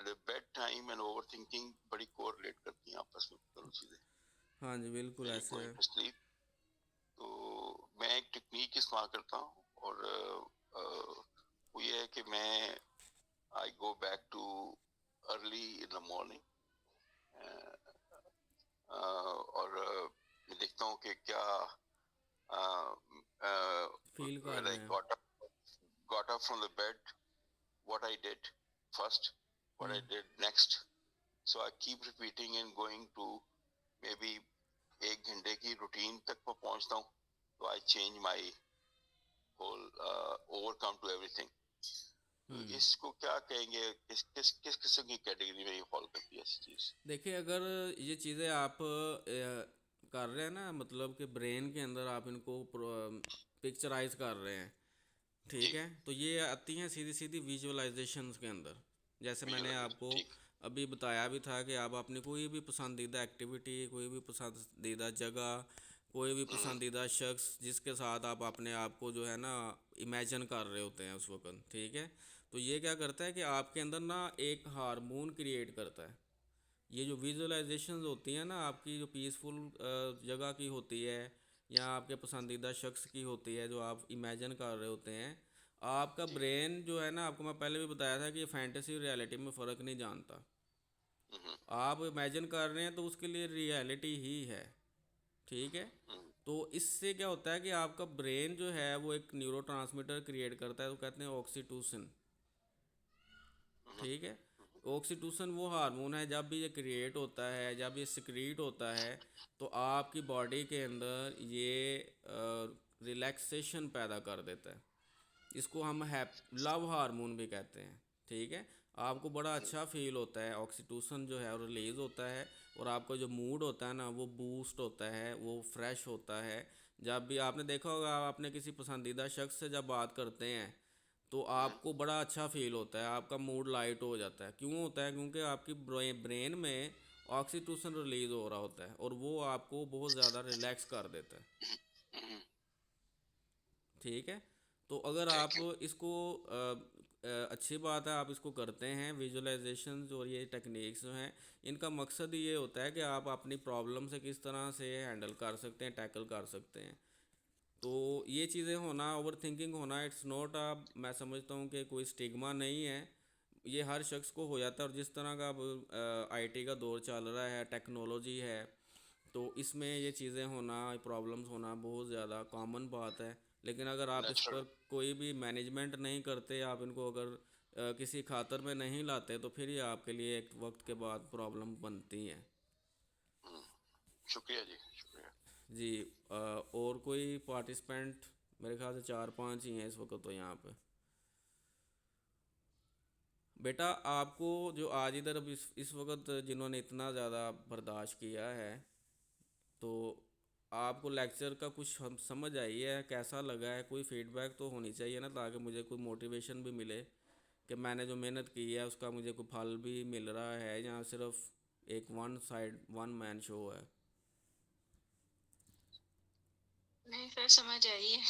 bed time and over thinking बड़ी कोरिलेट करती हैं आपस में दोनों चीज़ें। हाँ जी बिल्कुल वेन यू ऐसे गोइंग है। टू स्लीप, तो मैं एक टेक्निक इस्तेमाल करता हूँ और वो ये है कि मैं I go back to early in the morning और मैं देखता हूँ कि क्या फील कर when I रहे हैं। got up from the bed, what I did first, what I hmm. did next. So I keep repeating and going to maybe 1 घंटे की रूटीन तक मैं पहुंचता हूँ, तो I change my whole overcome to everything. तो हम्म। इसको क्या कहेंगे, किस किस किस किस्म की कैटेगरी में ये फॉलो करती है ऐसी चीज? देखिए, अगर ये चीज़ें आप कर रहे हैं ना, मतलब कि ब्रेन के अंदर आप इनको पिक्चराइज कर रहे हैं, ठीक जी है। तो ये आती हैं सीधी सीधी विजुअलाइजेशंस के अंदर। जैसे मैंने विजुअलाइजेशन आपको ठीक अभी बताया भी था कि आप अपनी कोई भी पसंदीदा एक्टिविटी, कोई भी पसंदीदा जगह, कोई भी पसंदीदा शख्स जिसके साथ आप अपने आप को जो है ना इमेजिन कर रहे होते हैं उस वक्त, ठीक है। तो ये क्या करता है कि आपके अंदर ना एक हार्मोन क्रिएट करता है। ये जो विजुअलाइजेशंस होती हैं ना आपकी, जो पीसफुल जगह की होती है या आपके पसंदीदा शख्स की होती है जो आप इमेजिन कर रहे होते हैं, आपका जी ब्रेन जो है ना, आपको मैं पहले भी बताया था कि ये फैंटेसी और रियलिटी में फ़र्क नहीं जानता। हम्म आप इमेजिन कर रहे हैं तो उसके लिए रियलिटी ही है, ठीक है। हम्म तो इससे क्या होता है कि आपका ब्रेन जो है वो एक न्यूरोट्रांसमीटर क्रिएट करता है, तो कहते हैं ऑक्सीटोसिन, हम्म ठीक है। ऑक्सीटोसिन वो हार्मोन है, जब भी ये क्रिएट होता है, जब ये सिक्रीट होता है, तो आपकी बॉडी के अंदर ये रिलैक्सेशन पैदा कर देता है। इसको हम हैप लव हार्मोन भी कहते हैं, ठीक है। आपको बड़ा अच्छा फील होता है, ऑक्सीटोसिन जो है वो रिलीज़ होता है, और आपका जो मूड होता है ना वो बूस्ट होता है, वो फ्रेश होता है। जब भी आपने देखा होगा, आप अपने किसी पसंदीदा शख्स से जब बात करते हैं तो हम्म आपको बड़ा अच्छा फील होता है, आपका मूड लाइट हो जाता है। क्यों होता है? क्योंकि आपकी ब्रेन में ऑक्सीटोसिन रिलीज़ हो रहा होता है, और वो आपको बहुत ज़्यादा रिलैक्स कर देता है, हम्म, ठीक है। तो अगर आप ठीक है इसको अच्छी बात है, आप इसको करते हैं विजुअलाइजेशन और ये टेक्निक्स जो हैं, इनका मकसद ये होता है कि आप अपनी प्रॉब्लम से किस तरह से हैंडल कर सकते हैं, टैकल कर सकते हैं। तो ये चीज़ें होना, ओवर थिंकिंग होना, इट्स नॉट अ, मैं समझता हूँ कि कोई स्टिग्मा नहीं है, ये हर शख्स को हो जाता है। और जिस तरह का अब आईटी का दौर चल रहा है, टेक्नोलॉजी है, तो इसमें ये चीज़ें होना, प्रॉब्लम्स होना बहुत ज़्यादा कॉमन बात है। लेकिन अगर आप इस नेचुरल पर कोई भी मैनेजमेंट नहीं करते, आप इनको अगर किसी खातर में नहीं लाते, तो फिर ये आपके लिए एक वक्त के बाद प्रॉब्लम बनती हैं। शुक्रिया जी शुक्रिया जी। और कोई पार्टिसिपेंट? मेरे ख्याल से 4-5 ही हैं इस वक्त तो यहाँ पे। बेटा आपको जो आज इधर अब इस वक्त जिन्होंने इतना ज़्यादा बर्दाश्त किया है, तो आपको लेक्चर का कुछ हम समझ आई है, कैसा लगा है? कोई फीडबैक तो होनी चाहिए ना, ताकि मुझे कोई मोटिवेशन भी मिले कि मैंने जो मेहनत की है उसका मुझे कोई फल भी मिल रहा है, या सिर्फ एक one side one man show है। नहीं सर, समझ आई है।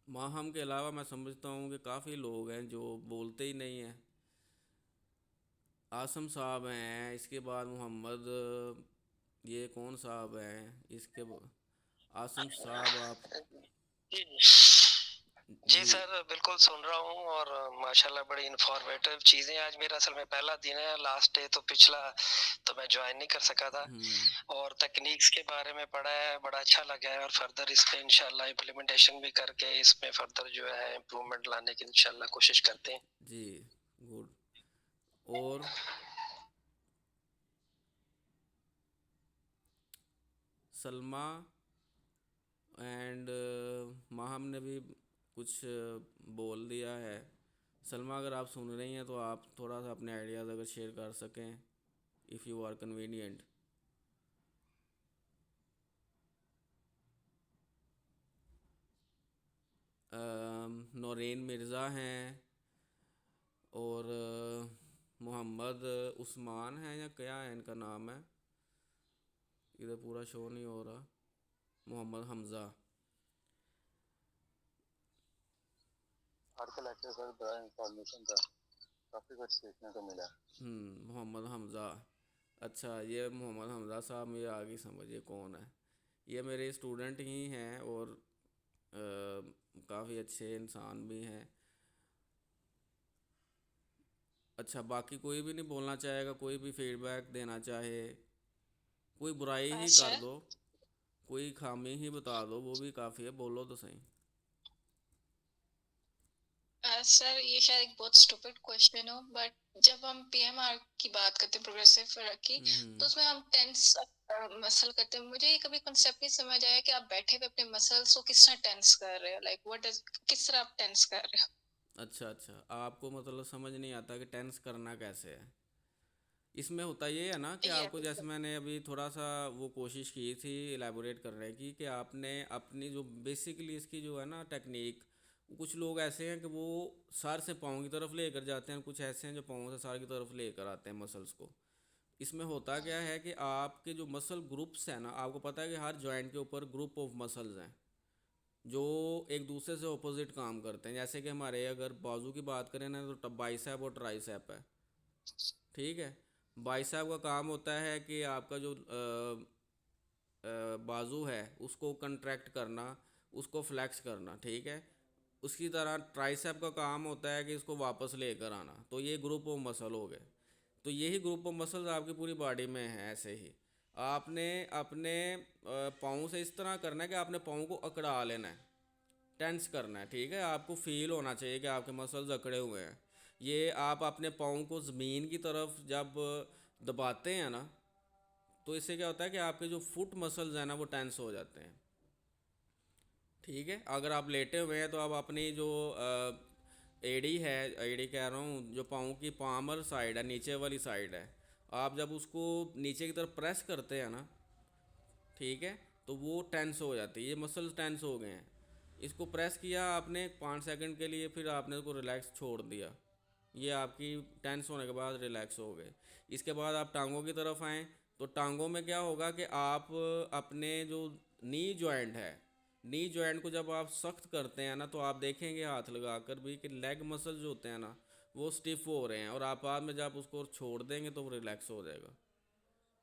माहम के अलावा मैं समझता हूँ कि काफ़ी लोग हैं जो बोलते ही नहीं हैं। आसम साहब हैं, इसके बाद मोहम्मद, ये कौन साहब हैं इसके आसम साहब आप। जी जी जी। सर, बिल्कुल सुन रहा हूँ। और माशाल्लाह बड़ी इन्फॉर्मेटिव चीज़ें। आज मेरा असल में पहला दिन है, लास्ट डे तो पिछला तो मैं ज्वाइन नहीं कर सका था। हम्म। और तकनीक्स के बारे में पढ़ा है, बड़ा अच्छा लगा है। और फर्दर इस पे इंशाल्लाह इम्प्लीमेंटेशन भी करके इसमें फर्दर जो है इम्प्रूवमेंट लाने की इंशाल्लाह कोशिश करते हैं। जी। गुड। और सलमा एंड माहम ने भी कुछ बोल दिया है। सलमा, अगर आप सुन रही हैं तो आप थोड़ा सा अपने आइडियाज़ अगर शेयर कर सकें, if you are convenient. Naureen Mirza हैं, और मोहम्मद उस्मान है, या क्या है इनका नाम है, इधर पूरा शो नहीं हो रहा। मोहम्मद हमज़ा। आज का लेक्चर सर बड़ा इंफॉर्मेशन था, काफ़ी कुछ सीखने को मिला। मोहम्मद हमज़ा। अच्छा, ये मोहम्मद हमज़ा साहब, मुझे आगे समझिए कौन है। ये मेरे स्टूडेंट ही हैं, और काफ़ी अच्छे इंसान भी हैं। अच्छा, बाकी कोई भी नहीं बोलना चाहेगा? कोई भी फीडबैक देना चाहे? कोई बुराई ही कर सर, दो, कोई खामी ही बता दो, वो भी काफ़ी है, बोलो तो सही। सर ये शायद एक बहुत स्टूपिड क्वेश्चन हो, बट जब हम पीएमआर की बात करते हैं, प्रोग्रेसिव फरक की, तो उसमें हम टेंस मसल करते हैं। मुझे ये कभी कॉन्सेप्ट नहीं समझ आया कि आप बैठे हुए अपने मसल्स को किस तरह टेंस कर रहे हो, लाइक व्हाट इज, किस तरह आप टेंस कर रहे हो। अच्छा अच्छा, आपको मतलब समझ नहीं आता कि टेंस करना कैसे है? इसमें होता ये है ना कि आपको, Yes. जैसे मैंने अभी थोड़ा सा वो कोशिश की थी इलेबोरेट करने की, कि आपने अपनी जो बेसिकली इसकी जो है ना टेक्निक, कुछ लोग ऐसे हैं कि वो सर से पाँव की तरफ लेकर जाते हैं, कुछ ऐसे हैं जो पाँव से सर की तरफ लेकर आते हैं मसल्स को। इसमें होता क्या है कि आपके जो मसल ग्रुप्स हैं ना, आपको पता है कि हर जॉइंट के ऊपर ग्रुप ऑफ मसल्स हैं जो एक दूसरे से ऑपोजिट काम करते हैं। जैसे कि हमारे अगर बाजू की बात करें ना, तो बाइसेप और ट्राइसेप है, ठीक है। बाइसेप का काम होता है कि आपका जो बाजू है उसको कंट्रैक्ट करना, उसको फ्लैक्स करना, ठीक है। उसकी तरह ट्राइसेप का काम होता है कि इसको वापस लेकर आना। तो ये ग्रुप ऑफ मसल हो गए। तो यही ग्रुप ऑफ मसल्स आपकी पूरी बॉडी में है। ऐसे ही आपने अपने पाँव से इस तरह करना है कि आपने पाँव को अकड़ा लेना है, टेंस करना है, ठीक है। आपको फील होना चाहिए कि आपके मसल्स अकड़े हुए हैं। ये आप अपने पाँव को ज़मीन की तरफ जब दबाते हैं ना, तो इससे क्या होता है कि आपके जो फुट मसल्स हैं ना वो टेंस हो जाते हैं, ठीक है। अगर आप लेटे हुए हैं तो आप अपनी जो एड़ी है, एड़ी कह रहा हूँ, जो पाँव की पामर साइड है, नीचे वाली साइड है, आप जब उसको नीचे की तरफ प्रेस करते हैं ना, ठीक है, तो वो टेंस हो जाती है। ये मसल्स टेंस हो गए हैं। इसको प्रेस किया आपने 5 सेकंड के लिए, फिर आपने उसको रिलैक्स छोड़ दिया। ये आपकी टेंस होने के बाद रिलैक्स हो गए। इसके बाद आप टांगों की तरफ आएँ, तो टांगों में क्या होगा कि आप अपने जो नी जॉइंट है, नी जॉइंट को जब आप सख्त करते हैं ना, तो आप देखेंगे हाथ लगाकर भी कि लेग मसल जो होते हैं ना वो स्टिफ हो रहे हैं, और आप बाद में जब उसको छोड़ देंगे तो वो रिलैक्स हो जाएगा।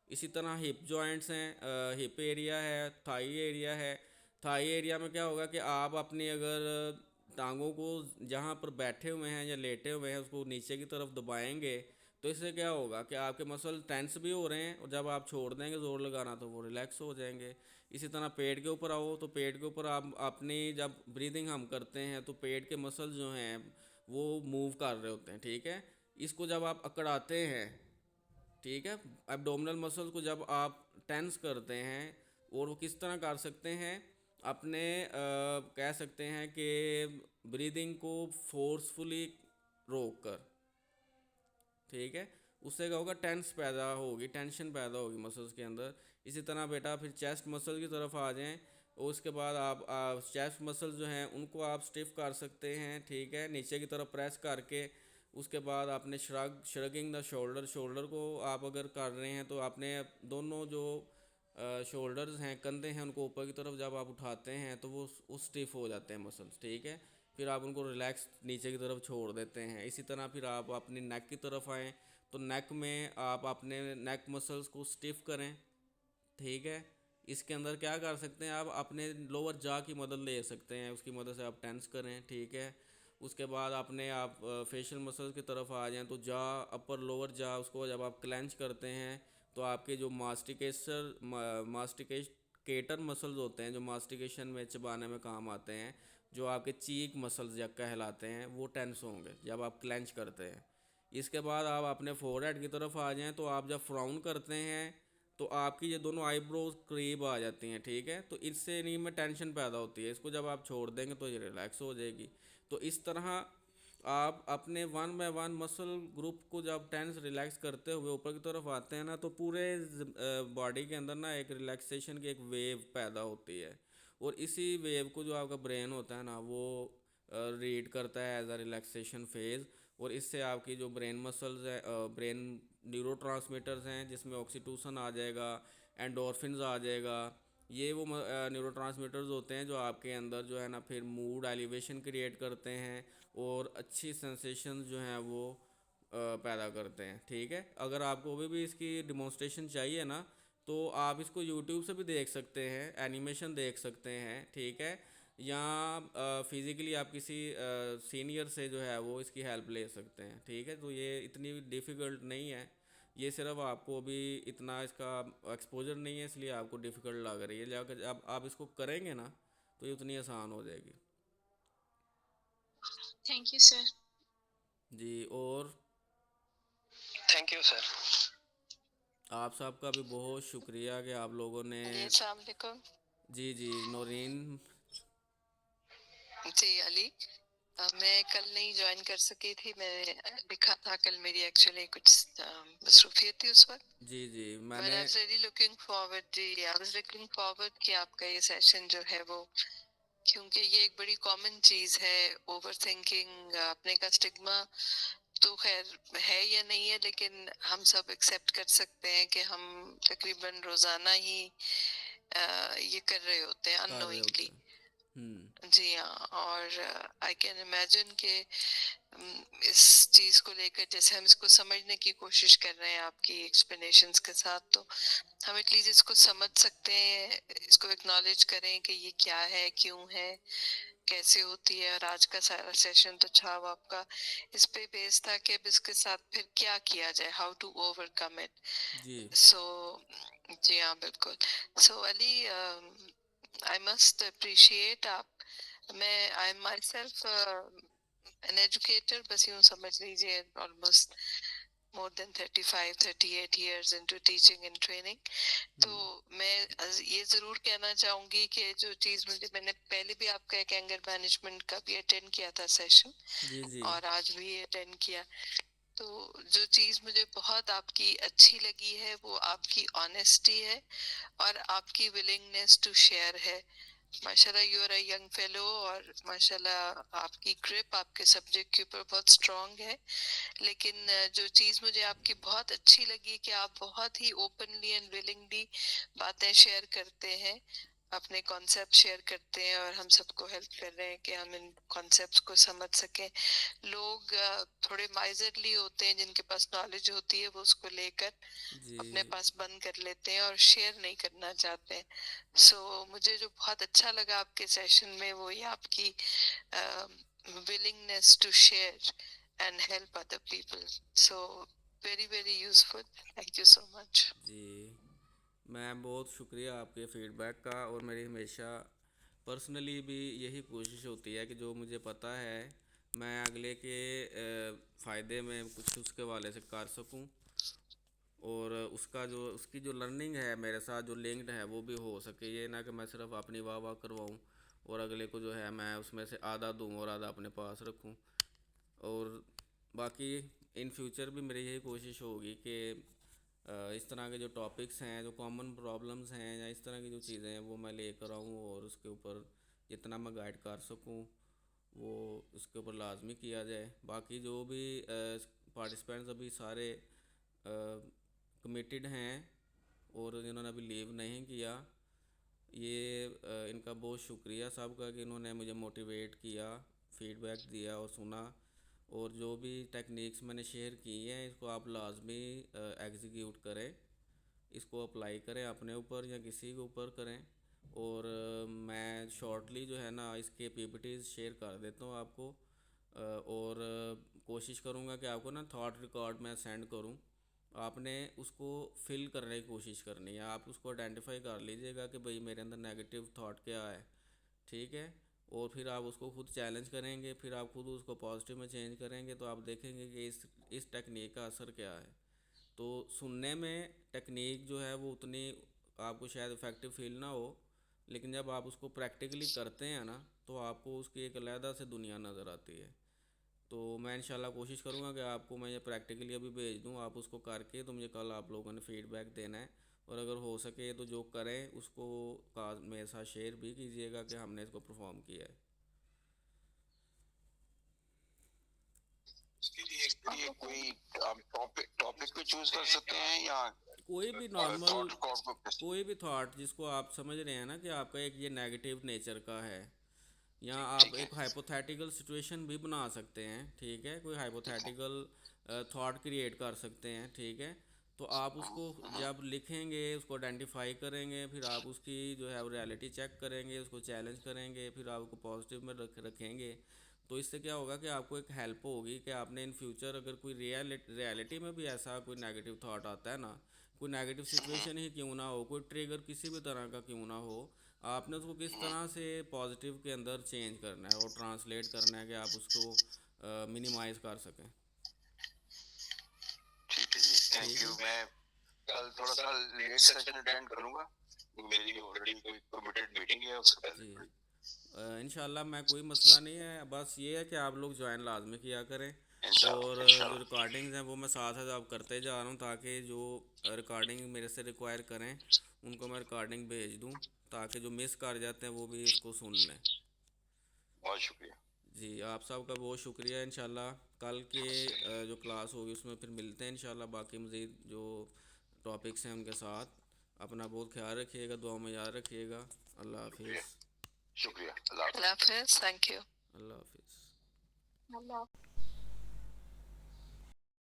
इसी तरह हिप जॉइंट्स हैं, हिप एरिया है, थाई एरिया है। थाई एरिया में क्या होगा कि आप अपनी अगर टांगों को जहाँ पर बैठे हुए हैं या लेटे हुए हैं उसको नीचे की तरफ दबाएंगे, तो इससे क्या होगा कि आपके मसल टेंस भी हो रहे हैं, और जब आप छोड़ देंगे ज़ोर लगाना तो वो रिलैक्स हो जाएंगे। इसी तरह पेट के ऊपर आओ, तो पेट के ऊपर आप अपनी जब ब्रीदिंग हम करते हैं तो पेट के मसल जो हैं वो मूव कर रहे होते हैं, ठीक है। इसको जब आप अकड़ाते हैं, ठीक है, एब्डोमिनल मसल्स को जब आप टेंस करते हैं, और वो किस तरह कर सकते हैं, अपने कह सकते हैं कि ब्रीदिंग को फोर्सफुली रोक कर, ठीक है। उससे क्या होगा, टेंस पैदा होगी, टेंशन पैदा होगी मसल्स के अंदर। इसी तरह बेटा फिर चेस्ट मसल की तरफ आ जाएं, और उसके बाद आप चेस्ट मसल जो हैं उनको आप स्टिफ कर सकते हैं, ठीक है, नीचे की तरफ प्रेस करके। उसके बाद आपने श्रगिंग द शोल्डर, शोल्डर को आप अगर कर रहे हैं तो आपने दोनों जो शोल्डर्स हैं, कंधे हैं, उनको ऊपर की तरफ जब आप उठाते हैं तो वो स्टिफ हो जाते हैं मसल्स, ठीक है। फिर आप उनको रिलैक्स नीचे की तरफ छोड़ देते हैं। इसी तरह फिर आप अपनी नेक की तरफ आएँ, तो नेक में आप अपने नेक मसल्स को स्टिफ करें, ठीक है। इसके अंदर क्या कर सकते हैं, आप अपने लोअर जा की मदद ले सकते हैं, उसकी मदद से आप टेंस करें, ठीक है। उसके बाद अपने आप फेशियल मसल्स की तरफ आ जाएं, तो जा, अपर लोअर जा, उसको जब आप क्लेंच करते हैं तो आपके जो मास्टिकेटर मसल्स होते हैं, जो मास्टिकेशन में चबाने में काम आते हैं, जो आपके चीक मसल्स या कहलाते हैं, वो टेंस होंगे जब आप क्लेंच करते हैं। इसके बाद आप अपने फोरहेड की तरफ आ जाएं, तो आप जब फ्राउन करते हैं तो आपकी ये दोनों आईब्रोज करीब आ जाती हैं, ठीक है। तो इससे नी में टेंशन पैदा होती है, इसको जब आप छोड़ देंगे तो ये रिलैक्स हो जाएगी। तो इस तरह आप अपने one by one muscle group को जब टेंस रिलैक्स करते हुए ऊपर की तरफ आते हैं ना, तो पूरे बॉडी के अंदर ना एक रिलैक्सेशन की एक वेव पैदा होती है, और इसी वेव को जो आपका ब्रेन होता है ना वो रीड करता है एज अ रिलैक्सेशन फेज़। और इससे आपकी जो ब्रेन मसल्स है, ब्रेन न्यूरोट्रांसमीटर्स हैं, जिसमें ऑक्सीटोसिन आ जाएगा, एंडोर्फिन्स आ जाएगा। ये वो न्यूरोट्रांसमीटर्स होते हैं जो आपके अंदर जो है ना फिर मूड एलिवेशन क्रिएट करते हैं, और अच्छी सेंसेशन जो हैं वो पैदा करते हैं, ठीक है। अगर आपको अभी भी इसकी डिमॉन्स्ट्रेशन चाहिए ना, तो आप इसको यूट्यूब से भी देख सकते हैं, एनिमेशन देख सकते हैं, ठीक है। या फिज़िकली आप किसी सीनियर से जो है वो इसकी हेल्प ले सकते हैं, ठीक है। तो ये इतनी डिफ़िकल्ट नहीं है, ये सिर्फ आपको अभी इतना इसका एक्सपोजर नहीं है, इसलिए आपको डिफ़िकल्ट लग रही है। जाकर जब आप इसको करेंगे ना तो ये उतनी आसान हो जाएगी। Thank you sir. जी, और थैंक यू सर। आप सबका भी बहुत शुक्रिया कि आप लोगों ने। जी अस्सलाम वालेकुम। जी जी, नौरीन। जी अली। मैं कल नहीं ज्वाइन कर सकी थी, मैंने लिखा था कल मेरी एक्चुअली कुछ मसरूफियत थी उस वक्त। जी जी But मैंने I was really looking forward, ji I was looking forward कि आपका ये सेशन जो है वो, क्योंकि ये एक बड़ी कॉमन चीज है, ओवर थिंकिंग, अपने का स्टिग्मा तो खैर है या नहीं है, लेकिन हम सब एक्सेप्ट कर सकते हैं कि हम तकरीबन रोजाना ही ये कर रहे होते हैं कर रहे होते अननोइंगली। हैं। जी हाँ, और आई कैन इमेजिन के इस चीज को लेकर जैसे हम इसको समझने की कोशिश कर रहे हैं आपकी एक्सप्लेनेशंस के साथ, तो हम एटलीस्ट इसको समझ सकते हैं, इसको एक्नॉलेज करें कि ये क्या है, क्यों है, कैसे होती है। और आज का सारा सेशन तो छाव आपका इस पे बेस था कि अब इसके साथ फिर क्या किया जाए, हाउ टू ओवरकम इट। जी सो जी हाँ बिल्कुल। सो अली, आई मस्ट अप्रिशिएट आप, मैं I am my self an educator, बस यूं समझ लीजिए, almost more than 38 years into teaching and training। तो मैं ये जरूर कहना चाहूंगी कि जो चीज मुझे, मैंने पहले भी आपका एक एंगर मैनेजमेंट का भी अटेंड किया था सेशन, जी जी और आज भी अटेंड किया। तो जो चीज मुझे बहुत आपकी अच्छी लगी है वो आपकी ऑनेस्टी है और आपकी विलिंगनेस टू शेयर है। माशाल्लाह you are a young fellow, और माशाल्लाह आपकी ग्रिप आपके सब्जेक्ट के ऊपर बहुत स्ट्रांग है। लेकिन जो चीज मुझे आपकी बहुत अच्छी लगी कि आप बहुत ही ओपनली एंड विलिंगली बातें शेयर करते हैं, अपने कॉन्सेप्ट शेयर करते हैं, और हम सबको हेल्प कर रहे हैं कि हम इन कॉन्सेप्ट्स को समझ सकें। लोग थोड़े माइजरली होते हैं, जिनके पास नॉलेज होती है वो उसको लेकर जी अपने पास बंद कर लेते हैं और शेयर नहीं करना चाहते हैं। सो मुझे जो बहुत अच्छा लगा आपके सेशन में वो ये आपकी willingness to share and help other people. So very very useful. Thank you so much. जी मैं बहुत शुक्रिया आपके फीडबैक का, और मेरी हमेशा पर्सनली भी यही कोशिश होती है कि जो मुझे पता है मैं अगले के फ़ायदे में कुछ उसके वाले से कर सकूं, और उसका जो उसकी जो लर्निंग है मेरे साथ जो लिंक्ड है वो भी हो सके। ये ना कि मैं सिर्फ अपनी वाह वाह करवाऊँ और अगले को जो है मैं उसमें से आधा दूँ और आधा अपने पास रखूँ। और बाकी इन फ्यूचर भी मेरी यही कोशिश होगी कि इस तरह के जो टॉपिक्स हैं, जो कॉमन प्रॉब्लम्स हैं, या इस तरह की जो चीज़ें हैं वो मैं लेकर आऊँ, और उसके ऊपर जितना मैं गाइड कर सकूँ वो उसके ऊपर लाजमी किया जाए। बाकी जो भी पार्टिसिपेंट्स अभी सारे कमिटेड हैं और जिन्होंने अभी लीव नहीं किया, ये इनका बहुत शुक्रिया सबका कि इन्होंने मुझे मोटिवेट किया, फीडबैक दिया और सुना। और जो भी टेक्निक्स मैंने शेयर की हैं इसको आप लाजमी एग्जीक्यूट करें, इसको अप्लाई करें अपने ऊपर या किसी के ऊपर करें। और मैं शॉर्टली जो है ना इसके पीपीटीज शेयर कर देता हूँ आपको, और कोशिश करूँगा कि आपको ना थॉट रिकॉर्ड मैं सेंड करूँ, आपने उसको फिल करने की कोशिश करनी है। आप उसको आइडेंटिफाई कर लीजिएगा कि भाई मेरे अंदर नेगेटिव थॉट क्या है, ठीक है। और फिर आप उसको खुद चैलेंज करेंगे, फिर आप खुद उसको पॉजिटिव में चेंज करेंगे, तो आप देखेंगे कि इस टेक्निक का असर क्या है। तो सुनने में टेक्निक जो है वो उतनी आपको शायद इफ़ेक्टिव फील ना हो, लेकिन जब आप उसको प्रैक्टिकली करते हैं ना तो आपको उसकी एक अलहदा से दुनिया नज़र आती है। तो मैं इंशाल्लाह कोशिश करूँगा कि आपको मैं ये प्रैक्टिकली अभी भेज दूँ, आप उसको करके तो मुझे कल आप लोगों ने फीडबैक देना है। और अगर हो सके तो जो करें उसको का मेरे साथ शेयर भी कीजिएगा कि हमने इसको परफॉर्म किया है। इसके लिए कोई आप टॉपिक को चूज कर सकते हैं या कोई भी नॉर्मल थॉट रिकॉर्ड को? कोई भी थॉट जिसको आप समझ रहे हैं ना कि आपका एक ये नेगेटिव नेचर का है, या ठीक आप है। एक हाइपोथेटिकल सिचुएशन भी बना सकते हैं, ठीक है, कोई हाइपोथेटिकल थॉट क्रिएट कर सकते हैं, ठीक है। तो आप उसको जब लिखेंगे उसको आइडेंटिफाई करेंगे, फिर आप उसकी जो है रियलिटी चेक करेंगे, उसको चैलेंज करेंगे, फिर आपको पॉजिटिव में रखेंगे। तो इससे क्या होगा कि आपको एक हेल्प होगी कि आपने इन फ्यूचर अगर कोई रियलिटी में भी ऐसा कोई नेगेटिव थॉट आता है ना, कोई नेगेटिव सिचुएशन ही क्यों ना हो, कोई ट्रिगर किसी भी तरह का क्यों ना हो, आपने उसको किस तरह से पॉजिटिव के अंदर चेंज करना है और ट्रांसलेट करना है कि आप उसको मिनिमाइज़ कर सकें। ठीक है जी, थैंक यू। मैं कल थोड़ा सा लेट सेशन अटेंड करूंगा, मेरी ऑलरेडी कोई कमिटेड मीटिंग है उसके जी पहले। इंशाल्लाह मैं कोई मसला नहीं है, बस ये है कि आप लोग ज्वाइन लाजमी किया करें। और जो इंशाल्लाह रिकॉर्डिंग्स हैं वो मैं साथ साथ अब करते जा रहा हूँ, ताकि जो रिकॉर्डिंग मेरे से रिक्वायर करें उनको मैं रिकॉर्डिंग भेज दूँ, ताकि जो मिस कर जाते हैं वो भी इसको सुन लें। बहुत शुक्रिया। जी, आप सबका बहुत शुक्रिया। इंशाल्लाह कल के जो क्लास होगी उसमें फिर मिलते हैं इंशाल्लाह, बाकी मज़ीद जो टॉपिक्स हैं उनके साथ। अपना बहुत ख्याल रखिएगा, दुआ में याद रखिएगा। अल्लाह हाफिज़। शुक्रिया। अल्लाह अल्लाह हाफिज, थैंक यू। अल्लाह हाफिज़। अल्लाह